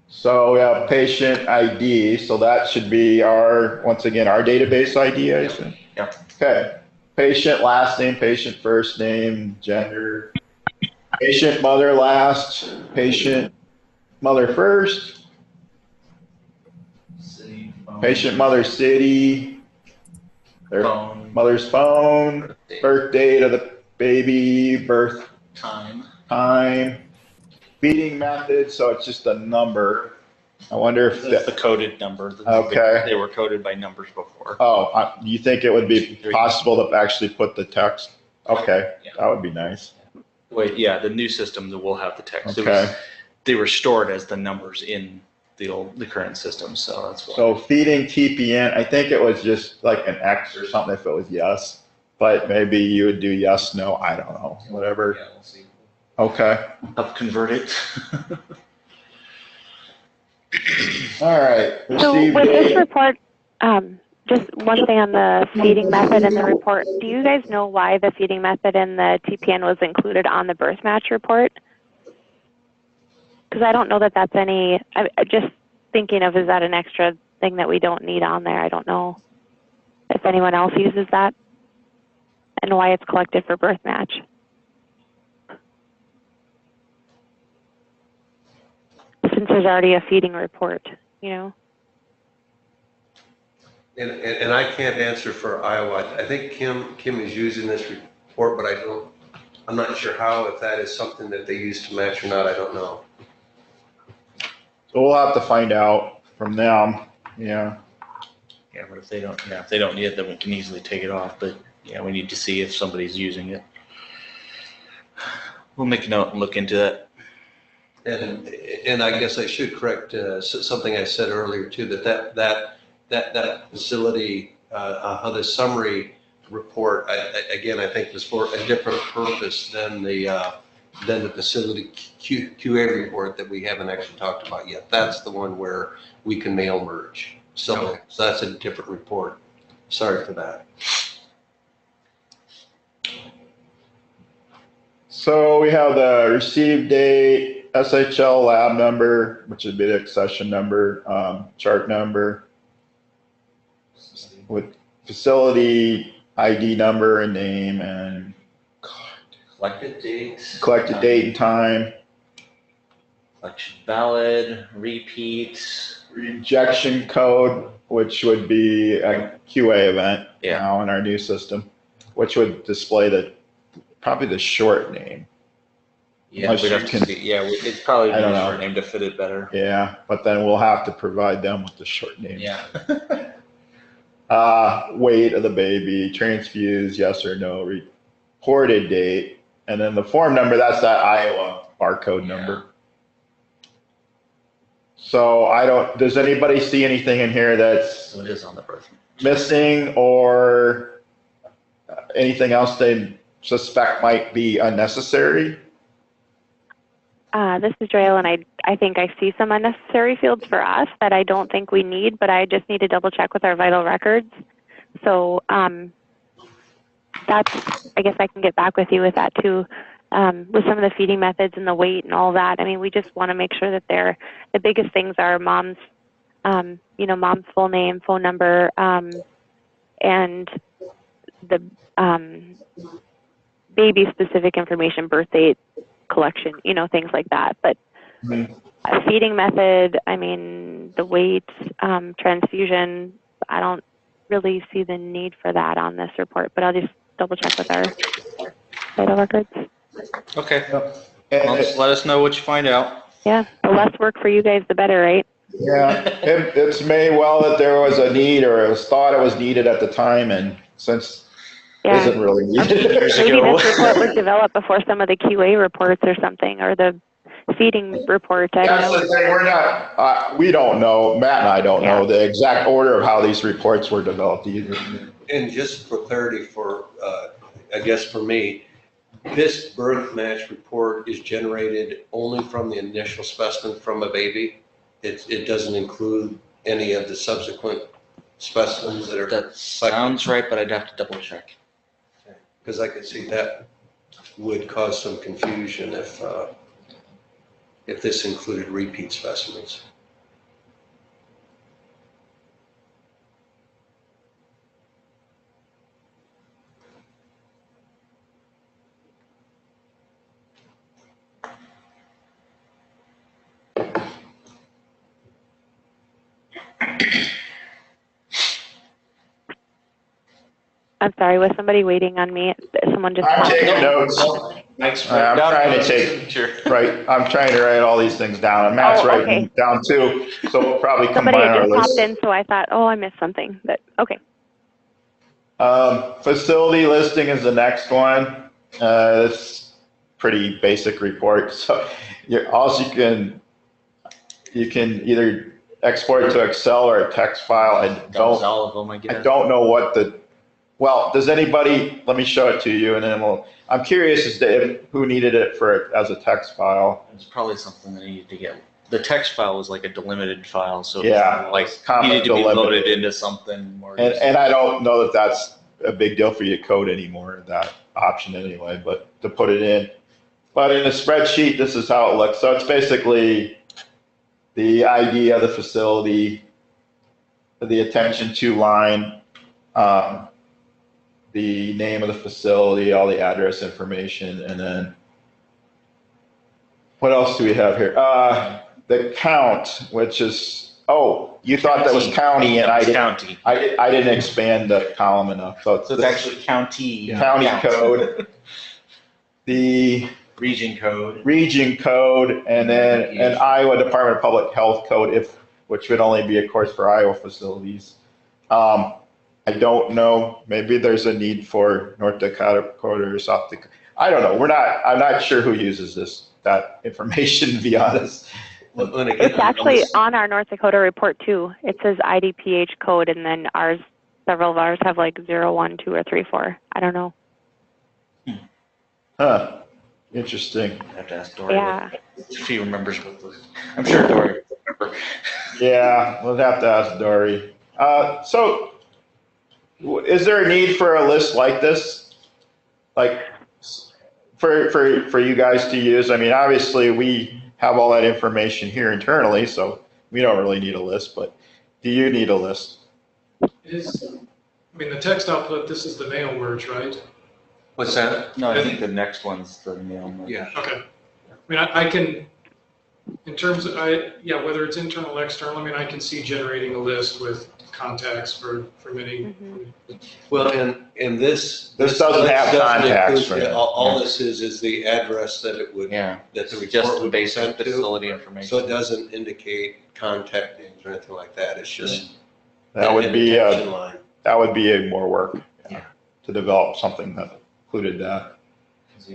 So we have patient ID. So that should be once again, our database ID, I assume. Yeah. Okay. Patient last name, patient first name, gender, patient mother last, patient mother first, City, patient mother city, their phone, mother's phone, birth date of the baby, birth time. time, feeding method. So it's just a number. I wonder if That's the coded number. Okay. They were coded by numbers before. you think it would be possible to actually put the text? Okay, Yeah. that would be nice. Wait, yeah, the new system that will have the text. Okay. They were stored as the numbers in the current system, so that's why. So feeding TPN, I think it was just like an X or something if it was yes, but maybe you would do yes, no, I don't know, whatever. Yeah, we'll see. Okay, Up convert it. all right. So Received with this date. report, just one thing on the feeding method in the report. Do you guys know why the feeding method in the TPN was included on the birth match report? Because I don't know that that's any, I'm just thinking of, is that an extra thing that we don't need on there? I don't know if anyone else uses that and why it's collected for birth match. Since there's already a feeding report, you know? And I can't answer for Iowa. I think Kim is using this report, but I'm not sure how, if that is something that they use to match or not, I don't know. So we'll have to find out from them, yeah. Yeah, but if they don't need it, then we can easily take it off. But yeah, we need to see if somebody's using it. We'll make a note and look into that. And I guess I should correct something I said earlier too, that facility, the summary report, again, I think was for a different purpose than the facility QA report that we haven't actually talked about yet. That's the one where we can mail merge. So that's a different report. Sorry for that. So we have the received date, SHL lab number, which would be the accession number, chart number, with facility ID number and name, and Collected date. collected date and time, Collection valid, repeat. rejection code, which would be a QA event Yeah. now in our new system, which would display probably the short name. Yeah, we'd have to see. Yeah, it'd probably be I don't a know. short name to fit it better. Yeah, but then we'll have to provide them with the short name. Yeah. Weight of the baby, transfused, yes or no, reported date, and then the form number, that's that Iowa barcode number. So does anybody see anything in here that's So it is on the birth. missing or anything else they suspect might be unnecessary? This is Joelle, and I think I see some unnecessary fields for us that I don't think we need, but I just need to double check with our vital records. So that's, I guess I can get back with you with that too, with some of the feeding methods and the weight and all that. I mean, we just want to make sure that the biggest things are mom's, mom's full name, phone number, and the baby specific information, birth date, collection, things like that. But a feeding method, I mean, the weight, transfusion, I don't really see the need for that on this report, but I'll just double check with our vital records. Okay. Well, just let us know what you find out. Yeah, the less work for you guys, the better, right? Yeah, it's may well that there was a need or it was thought it was needed at the time, and since it isn't really needed. Maybe this report was developed before some of the QA reports or something, or the feeding report. I don't know. That's the thing, we're not, we don't know, Matt and I don't know the exact order of how these reports were developed either. And just for clarity I guess for me, this birth match report is generated only from the initial specimen from a baby. It doesn't include any of the subsequent specimens that are. That sounds right, but I'd have to double check. Because I could see that would cause some confusion if this included repeat specimens. I'm sorry, was somebody waiting on me? Someone just. I'm taking notes. I'm trying to I'm trying to write all these things down, and Matt's writing down too, so we'll probably combine our list. Somebody just popped in, so I thought, I missed something, but okay. Facility listing is the next one. It's pretty basic report, so you can either export it to Excel or a text file. All of them, I guess. I don't know well, does anybody, let me show it to you and then I'm curious as to who needed it as a text file. It's probably something that needed to get. The text file was like a delimited file, so yeah, needed to be loaded into something more. And I don't know that that's a big deal for you to code anymore, that option anyway, but to put it in. But in a spreadsheet, this is how it looks. So it's basically the ID of the facility, the attention to line, the name of the facility, all the address information, and then what else do we have here? The count, which is, you thought that was county, and I didn't expand the column enough. So it's actually county. County code, the region code, and then an Iowa Department of Public Health code, which would only be, of course, for Iowa facilities. I don't know. Maybe there's a need for North Dakota or South Dakota. I don't know. I'm not sure who uses that information, to be honest. It's actually on our North Dakota report too. It says IDPH code, and then several of ours have like 0, 1, 2, or 3, 4. I don't know. Huh. Interesting. I have to ask Dory. Yeah. If she remembers what those. I'm sure Dory will remember. Yeah, we'll have to ask Dory. So, is there a need for a list like this, like for you guys to use? I mean, obviously we have all that information here internally, so we don't really need a list. But do you need a list? The text output. This is the mail merge, right? What's that? No, I think the next one's the mail merge. Yeah. Okay. I can, in terms of whether it's internal or external. I can see generating a list with contacts for many. Well, and this doesn't have contacts include- for it. all this is the address that it would, Yeah, that the just report the would be basic sent to. facility So information. it doesn't indicate contact names or anything like that. It's just That would an be attention line. more work Yeah. to develop something that included that.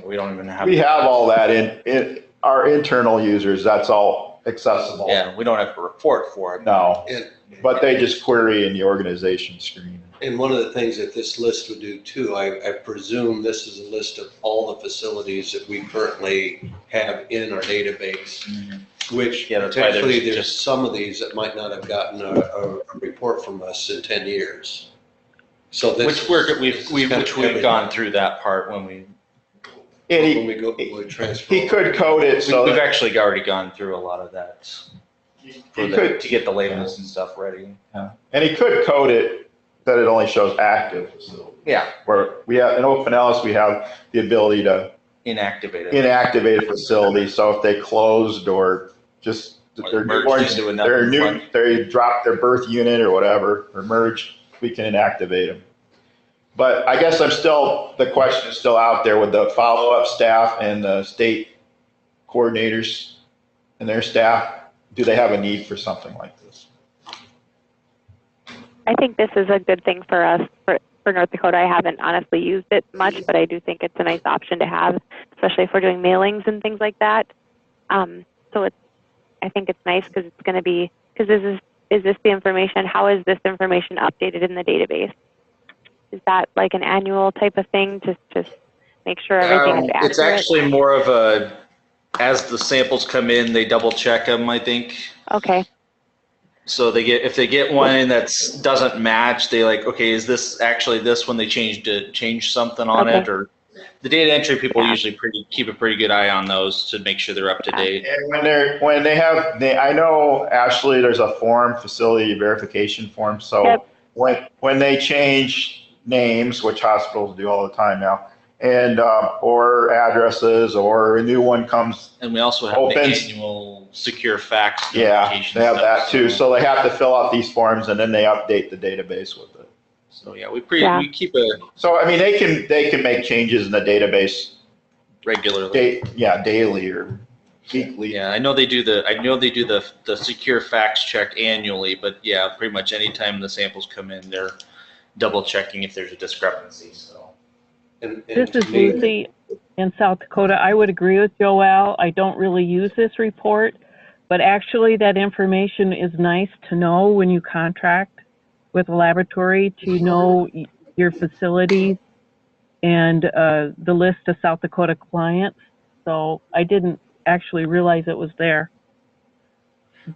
We don't even have. We have all that in our internal users. That's all accessible. Yeah, we don't have to report for it. No, And, but they just query in the organization screen. and one of the things that this list would do too, I presume this is a list of all the facilities that we currently have in our database, which Yeah, that's why there's potentially there's just- some of these that might not have gotten a report from us in 10 years. So this. We've gone through that part when we. And We transfer. he could code it so We've that actually already gone through a lot of that he to could, get the labels and stuff ready. and he could code it that it only shows active facilities. Yeah, Where we have, in OpenELIS, we have the ability to inactivated. inactivate a facility. So if they closed or just Or their merged newborns, into another one. they dropped their birth unit or whatever, or merged, we can inactivate them. But I guess the question is still out there with the follow-up staff and the state coordinators and their staff. Do they have a need for something like this? I think this is a good thing for us, for North Dakota. I haven't honestly used it much, but I do think it's a nice option to have, especially if we're doing mailings and things like that. So I think it's nice because it's going to be, because is this the information, how is this information updated in the database? Is that like an annual type of thing to just make sure everything is accurate? It's actually more of a, as the samples come in, they double check them, I think. Okay. So if they get one that's doesn't match, they like, okay, is this actually this when they change something on Okay. it? Or the data entry people usually keep a pretty good eye on those to make sure they're up to date. And I know, Ashley, there's a form, facility verification form. So Yep. when they change names, which hospitals do all the time now, and or addresses, or a new one comes, And we also have Opens. the annual secure fax yeah, notification they have stuff, that too. So they have to fill out these forms and then they update the database with it. So yeah, we keep a So I mean, they can make changes in the database regularly. daily or weekly. Yeah, I know they do the secure fax check annually, but yeah, pretty much anytime the samples come in, they're double checking if there's a discrepancy. So And This to is me- Lucy in South Dakota. I would agree with Joelle. I don't really use this report, but actually that information is nice to know when you contract with a laboratory, to know your facilities and the list of South Dakota clients. So I didn't actually realize it was there.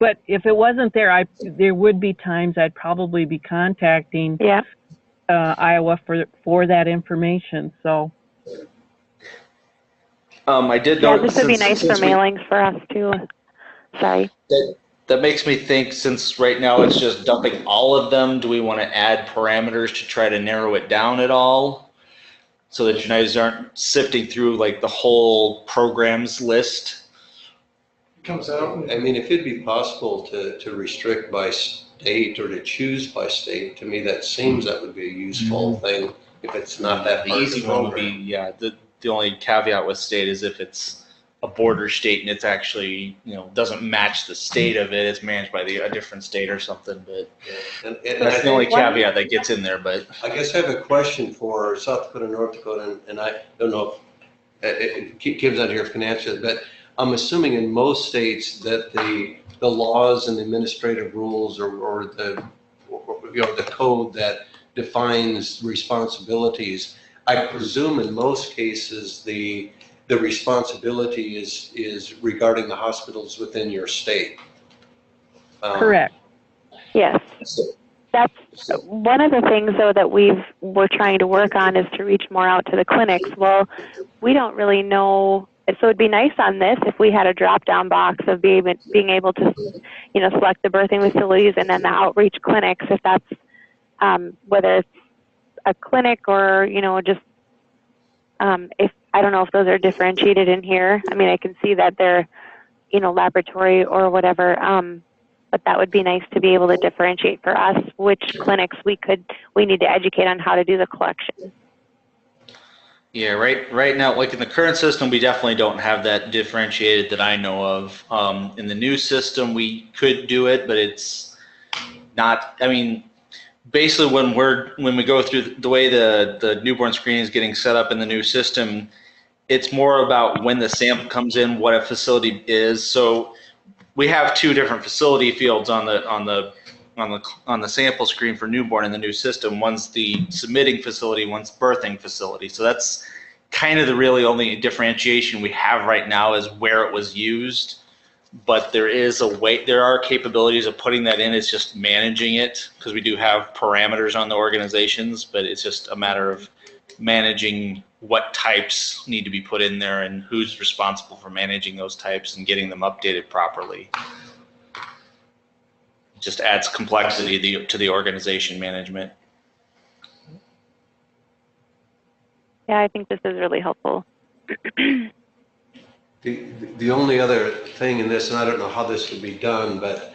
But if it wasn't there, there would be times I'd probably be contacting Yeah. Iowa for that information. So I did Yeah, note this would be nice for since we- mailings for us too. Sorry. That makes me think, since right now it's just dumping all of them, do we want to add parameters to try to narrow it down at all? So that you guys aren't sifting through like the whole programs list? Comes out. I mean, if it'd be possible to restrict by state or to choose by state, to me, that seems that would be a useful thing if it's not that The hard to easy one would be, program. yeah, the only caveat with state is if it's a border state and it's actually, doesn't match the state of it, it's managed by a different state or something, but And that's I the only think, caveat that gets in there, but. I guess I have a question for South Dakota, North Dakota, and I don't know if Kim's out here if can answer it, but I'm assuming in most states that the laws and the administrative rules or the code that defines responsibilities, I presume in most cases the responsibility is regarding the hospitals within your state. correct. Yes. That's one of the things, though, that we're trying to work on is to reach more out to the clinics. Well, we don't really know. So it'd be nice on this if we had a drop-down box of being able to, select the birthing facilities and then the outreach clinics, if that's whether it's a clinic or just if I don't know if those are differentiated in here. I mean, I can see that they're laboratory or whatever. but that would be nice to be able to differentiate for us which clinics we need to educate on how to do the collection. Yeah, right now, like in the current system, we definitely don't have that differentiated that I know of. In the new system, we could do it, but it's not, I mean, basically when we go through the way the newborn screening is getting set up in the new system, it's more about when the sample comes in, what a facility is. So we have two different facility fields on the sample screen for newborn in the new system. One's the submitting facility, one's birthing facility. So that's kind of the really only differentiation we have right now is where it was used. But there are capabilities of putting that in. It's just managing it because we do have parameters on the organizations, but it's just a matter of managing what types need to be put in there and who's responsible for managing those types and getting them updated properly. It just adds complexity to the organization management. Yeah, I think this is really helpful. The only other thing in this, and I don't know how this would be done, but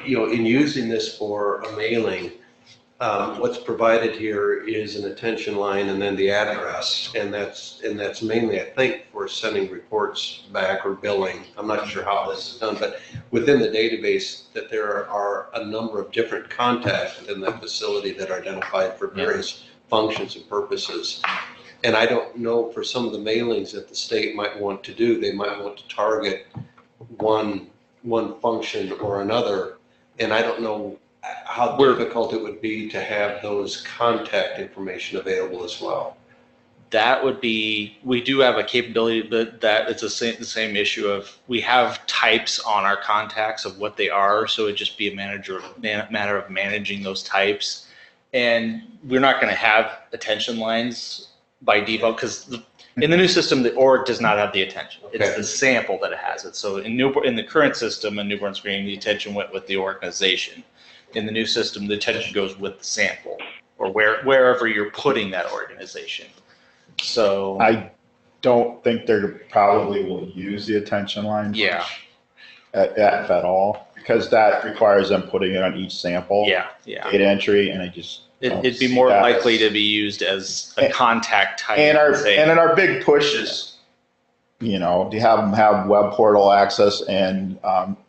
in using this for a mailing, what's provided here is an attention line and then the address, and that's mainly, I think, for sending reports back or billing. I'm not sure how this is done, but within the database that there are a number of different contacts within that facility that are identified for various functions and purposes. And I don't know, for some of the mailings that the state might want to do, they might want to target one function or another, and I don't know how difficult it would be to have those contact information available as well. That would be, we do have a capability, but that it's the same issue of we have types on our contacts of what they are, so it'd just be a matter of managing those types. And we're not going to have attention lines by default because in the new system, the org does not have the attention. It's the sample that it has it. So in the current system, in newborn screening, the attention went with the organization. In the new system, the attention goes with the sample or wherever you're putting that organization. So I don't think they probably will use the attention line. Yeah. If at all, because that requires them putting it on each sample. Yeah. Data entry, and I just it'd be more likely to be used as a contact type. And in our big push is, to have them have web portal access and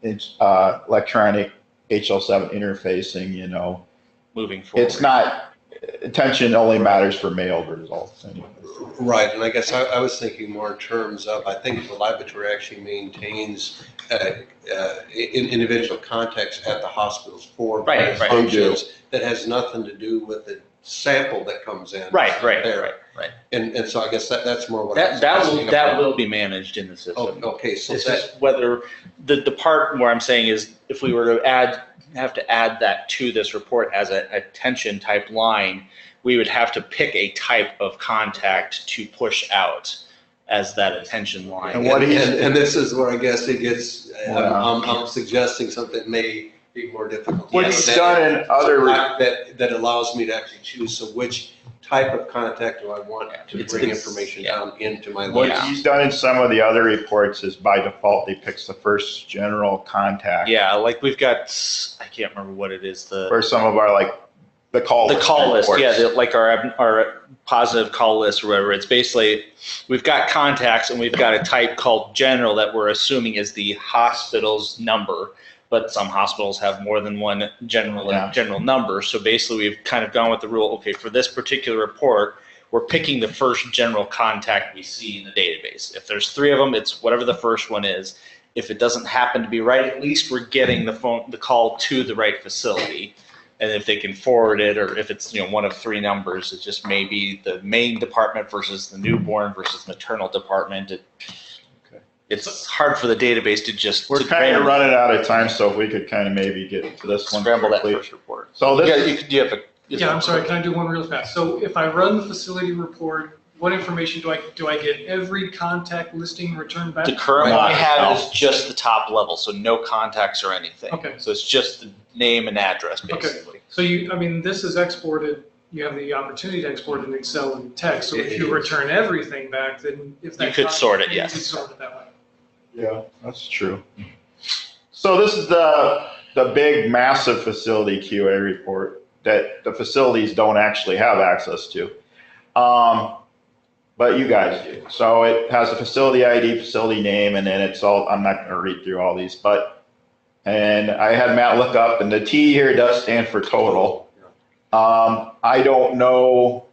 electronic HL7 interfacing. Moving forward. It's not, attention only matters for mailed results. Anyway. Right, and I guess I was thinking more in terms of, I think the laboratory actually maintains individual contacts at the hospitals for functions that has nothing to do with the sample that comes in. Right. And so I guess that's more what that will be managed in the system. Oh, okay, so it's just whether the part where I'm saying is if we were to have to add that to this report as an attention type line, we would have to pick a type of contact to push out as that attention line. And this is where I guess it gets, I'm suggesting something may be more difficult. What he's done in other... That allows me to actually choose, so which type of contact do I want to bring information down into my list? What he's done in some of the other reports is by default, he picks the first general contact. Yeah, like we've got, I can't remember what it is. Or some of our, the call list. Yeah, like our positive call list or whatever. It's basically, we've got contacts and we've got a type called general that we're assuming is the hospital's number. But some hospitals have more than one general number. So basically, we've kind of gone with the rule, okay, for this particular report, we're picking the first general contact we see in the database. If there's 3 of them, it's whatever the first one is. If it doesn't happen to be right, at least we're getting the call to the right facility. And if they can forward it, or if it's one of 3 numbers, it just may be the main department versus the newborn versus maternal department. It's hard for the database to just... We're kind of running out of time, so if we could kind of maybe get to this one scramble quickly. That first report. So this I'm sorry, can I do one real fast? So if I run the facility report, what information do I get? Every contact listing returned back? The current one I have is just the top level, so no contacts or anything. Okay. So it's just the name and address, basically. Okay. So this is exported. You have the opportunity to export in Excel and text. So if you return everything back, then if that you could sort it, yes. You could sort it that way. Yeah, that's true. So this is the big, massive facility QA report that the facilities don't actually have access to. But you guys do. So it has a facility ID, facility name, and then it's all, I'm not gonna read through all these, and I had Matt look up, and the T here does stand for total. I don't know,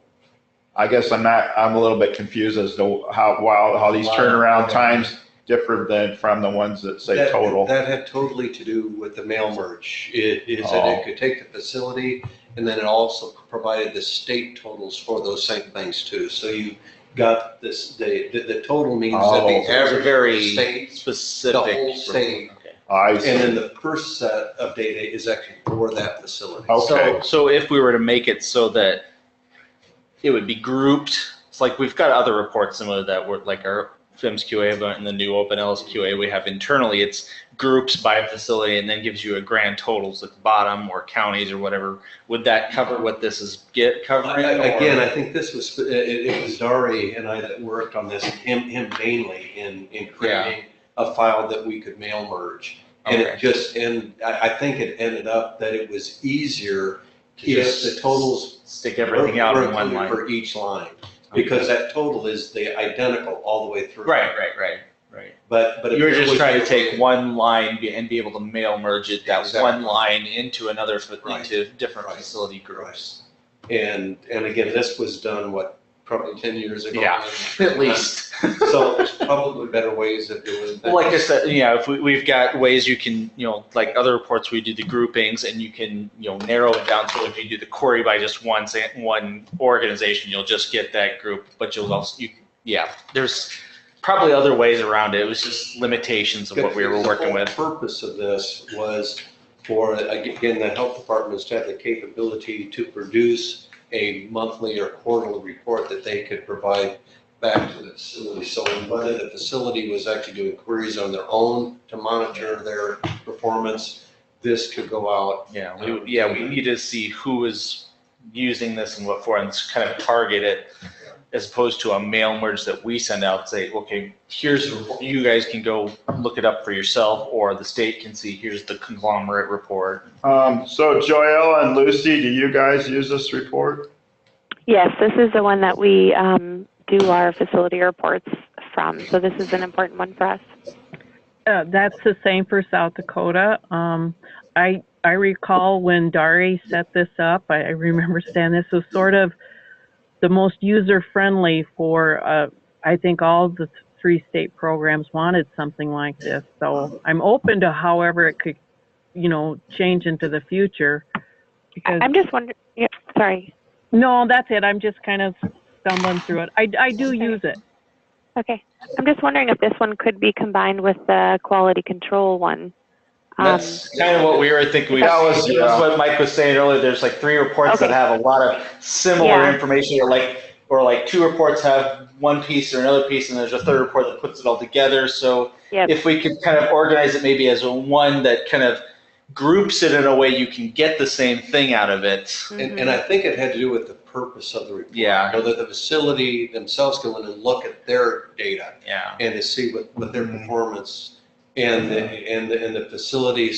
I guess I'm a little bit confused as to how these turnaround times differ from the ones that say total. That had totally to do with the mail merge. It is that it could take the facility, and then it also provided the state totals for those same things too. So you got this, the total means that the average very state, specific. the whole state. I see. And then the first set of data is actually for that facility. Okay. So if we were to make it so that it would be grouped, it's like we've got other reports similar to that, like our FIMS QA and the new OpenELIS QA we have internally. It's groups by facility and then gives you a grand totals at the bottom, or counties or whatever. Would that cover what this is covering? Again, I think this was, it was Dari and I that worked on this, him mainly in creating a file that we could mail merge. And I think it ended up that it was easier if the totals stick everything out in one line for each line, because that total is the identical all the way through. Right. But you were just trying to take one line and be able to mail merge it, that Exactly. one line into another, into different Right. facility groups. And again, this was done, probably 10 years ago. Yeah, at least. So there's probably better ways of doing that. Well, like I said, if we've got ways you can, like other reports, we do the groupings and you can, narrow it down. So if you do the query by just one organization, you'll just get that group, but you'll also, there's probably other ways around it. It was just limitations of what we were working with. The whole purpose of this was for, again, the health departments to have the capability to produce a monthly or quarterly report that they could provide back to the facility. So whether the facility was actually doing queries on their own to monitor their performance, this could go out. We need to see who is using this and what for, and kind of target it, as opposed to a mail merge that we send out, say, okay, here's, you guys can go look it up for yourself, or the state can see, here's the conglomerate report. So Joelle and Lucy, do you guys use this report? Yes, this is the one that we do our facility reports from. So this is an important one for us. That's the same for South Dakota. I recall when Dari set this up, I remember saying this was sort of the most user-friendly for, I think all the 3 state programs wanted something like this. So I'm open to however it could, change into the future. Because I'm just wondering, sorry. No, that's it. I'm just kind of stumbling through it. I do use it. Okay. I'm just wondering if this one could be combined with the quality control one. That's kind of what we were thinking. That's what Mike was saying earlier. There's like 3 reports that have a lot of similar information, or like 2 reports have one piece or another piece, and there's a 3rd report that puts it all together. So if we could kind of organize it maybe as one that kind of groups it in a way you can get the same thing out of it. And I think it had to do with the purpose of the report. That the facility themselves go in and look at their data and to see what their performance and the facility,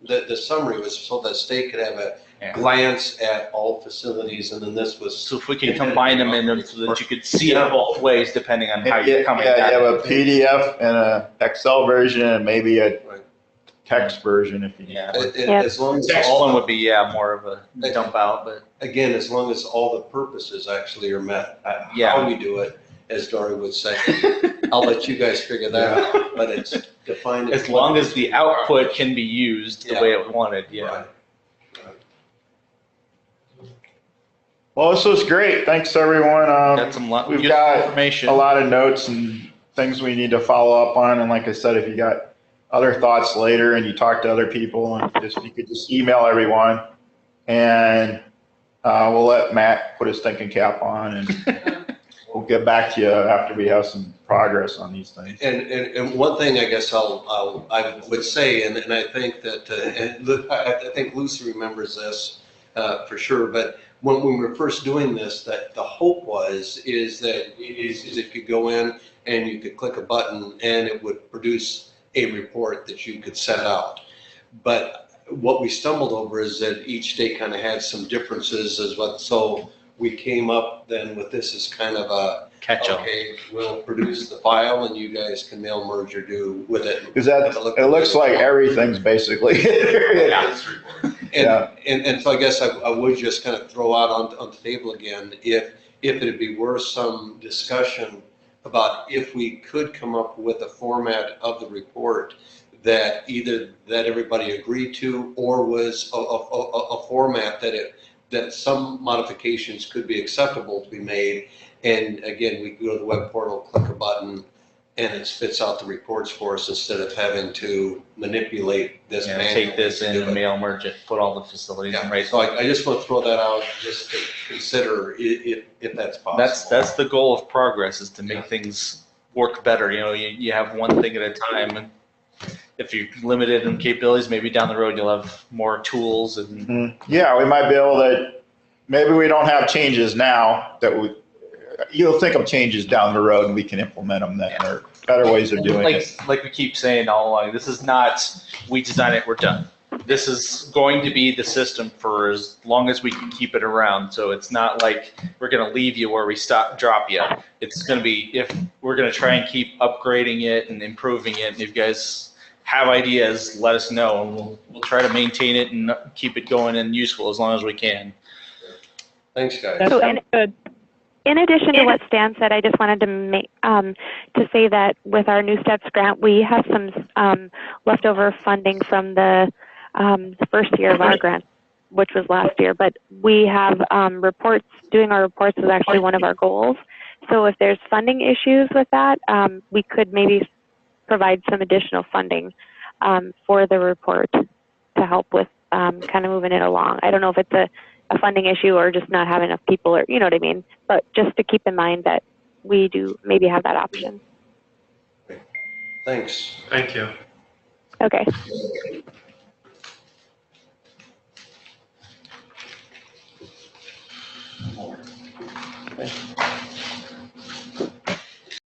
the summary was so that state could have a glance at all facilities, and then this was. So if we can combine them in so that you could see it both ways depending on how you're coming at it. You have a PDF and a Excel version and maybe a text version if you need. As long as text one would be more of a dump out, but again, as long as all the purposes actually are met, how we do it, as Dari would say, I'll let you guys figure that out. But it's defined as long as the output can be used the way it wanted. Right. Well, this was great. Thanks, everyone. Got some we've good got information. A lot of notes and things we need to follow up on. And like I said, if you got other thoughts later and you talk to other people, and you could just email everyone, and we'll let Matt put his thinking cap on, and we'll get back to you after we have some progress on these things. And one thing I guess I would say, and I think that I think Lucy remembers this for sure, but when we were first doing this, that the hope is that if you go in and you could click a button and it would produce a report that you could set out. but what we stumbled over is that each state kind of had some differences as what, so we came up then with this as kind of a, Catch-all. okay, we'll produce the file and you guys can mail merge or do with it. Because that, it looks like everything's basically. And so I guess I would just kind of throw out on the table again, if it'd be worth some discussion about if we could come up with a format of the report that either that everybody agreed to or was a format that some modifications could be acceptable to be made. And again, we go to the web portal, click a button, and it spits out the reports for us instead of having to manipulate this. Yeah, take this in and mail merge it, put all the facilities in. Right. So I just want to throw that out just to consider if that's possible. That's the goal of progress, is to make things work better. You know, you have one thing at a time, and if you're limited in capabilities, maybe down the road you'll have more tools. And yeah, we might be able to. Maybe we don't have changes now that we. You'll think of changes down the road and we can implement them then. There are better ways of doing it. Like we keep saying all along, this is not, we design it, we're done. This is going to be the system for as long as we can keep it around. So it's not like we're going to leave you where we drop you. It's going to be, if we're going to try and keep upgrading it and improving it. And if you guys have ideas, let us know, and we'll try to maintain it and keep it going and useful as long as we can. Thanks, guys. That sounds good. In addition to what Stan said, I just wanted to say that with our New Steps grant, we have some leftover funding from the first year of our grant, which was last year. But we have reports. Doing our reports is actually one of our goals. So if there's funding issues with that, we could maybe provide some additional funding for the report to help with kind of moving it along. I don't know if it's a funding issue or just not having enough people, or you know what I mean, but just to keep in mind that we do maybe have that option. Thanks. Thank you. Okay. Okay.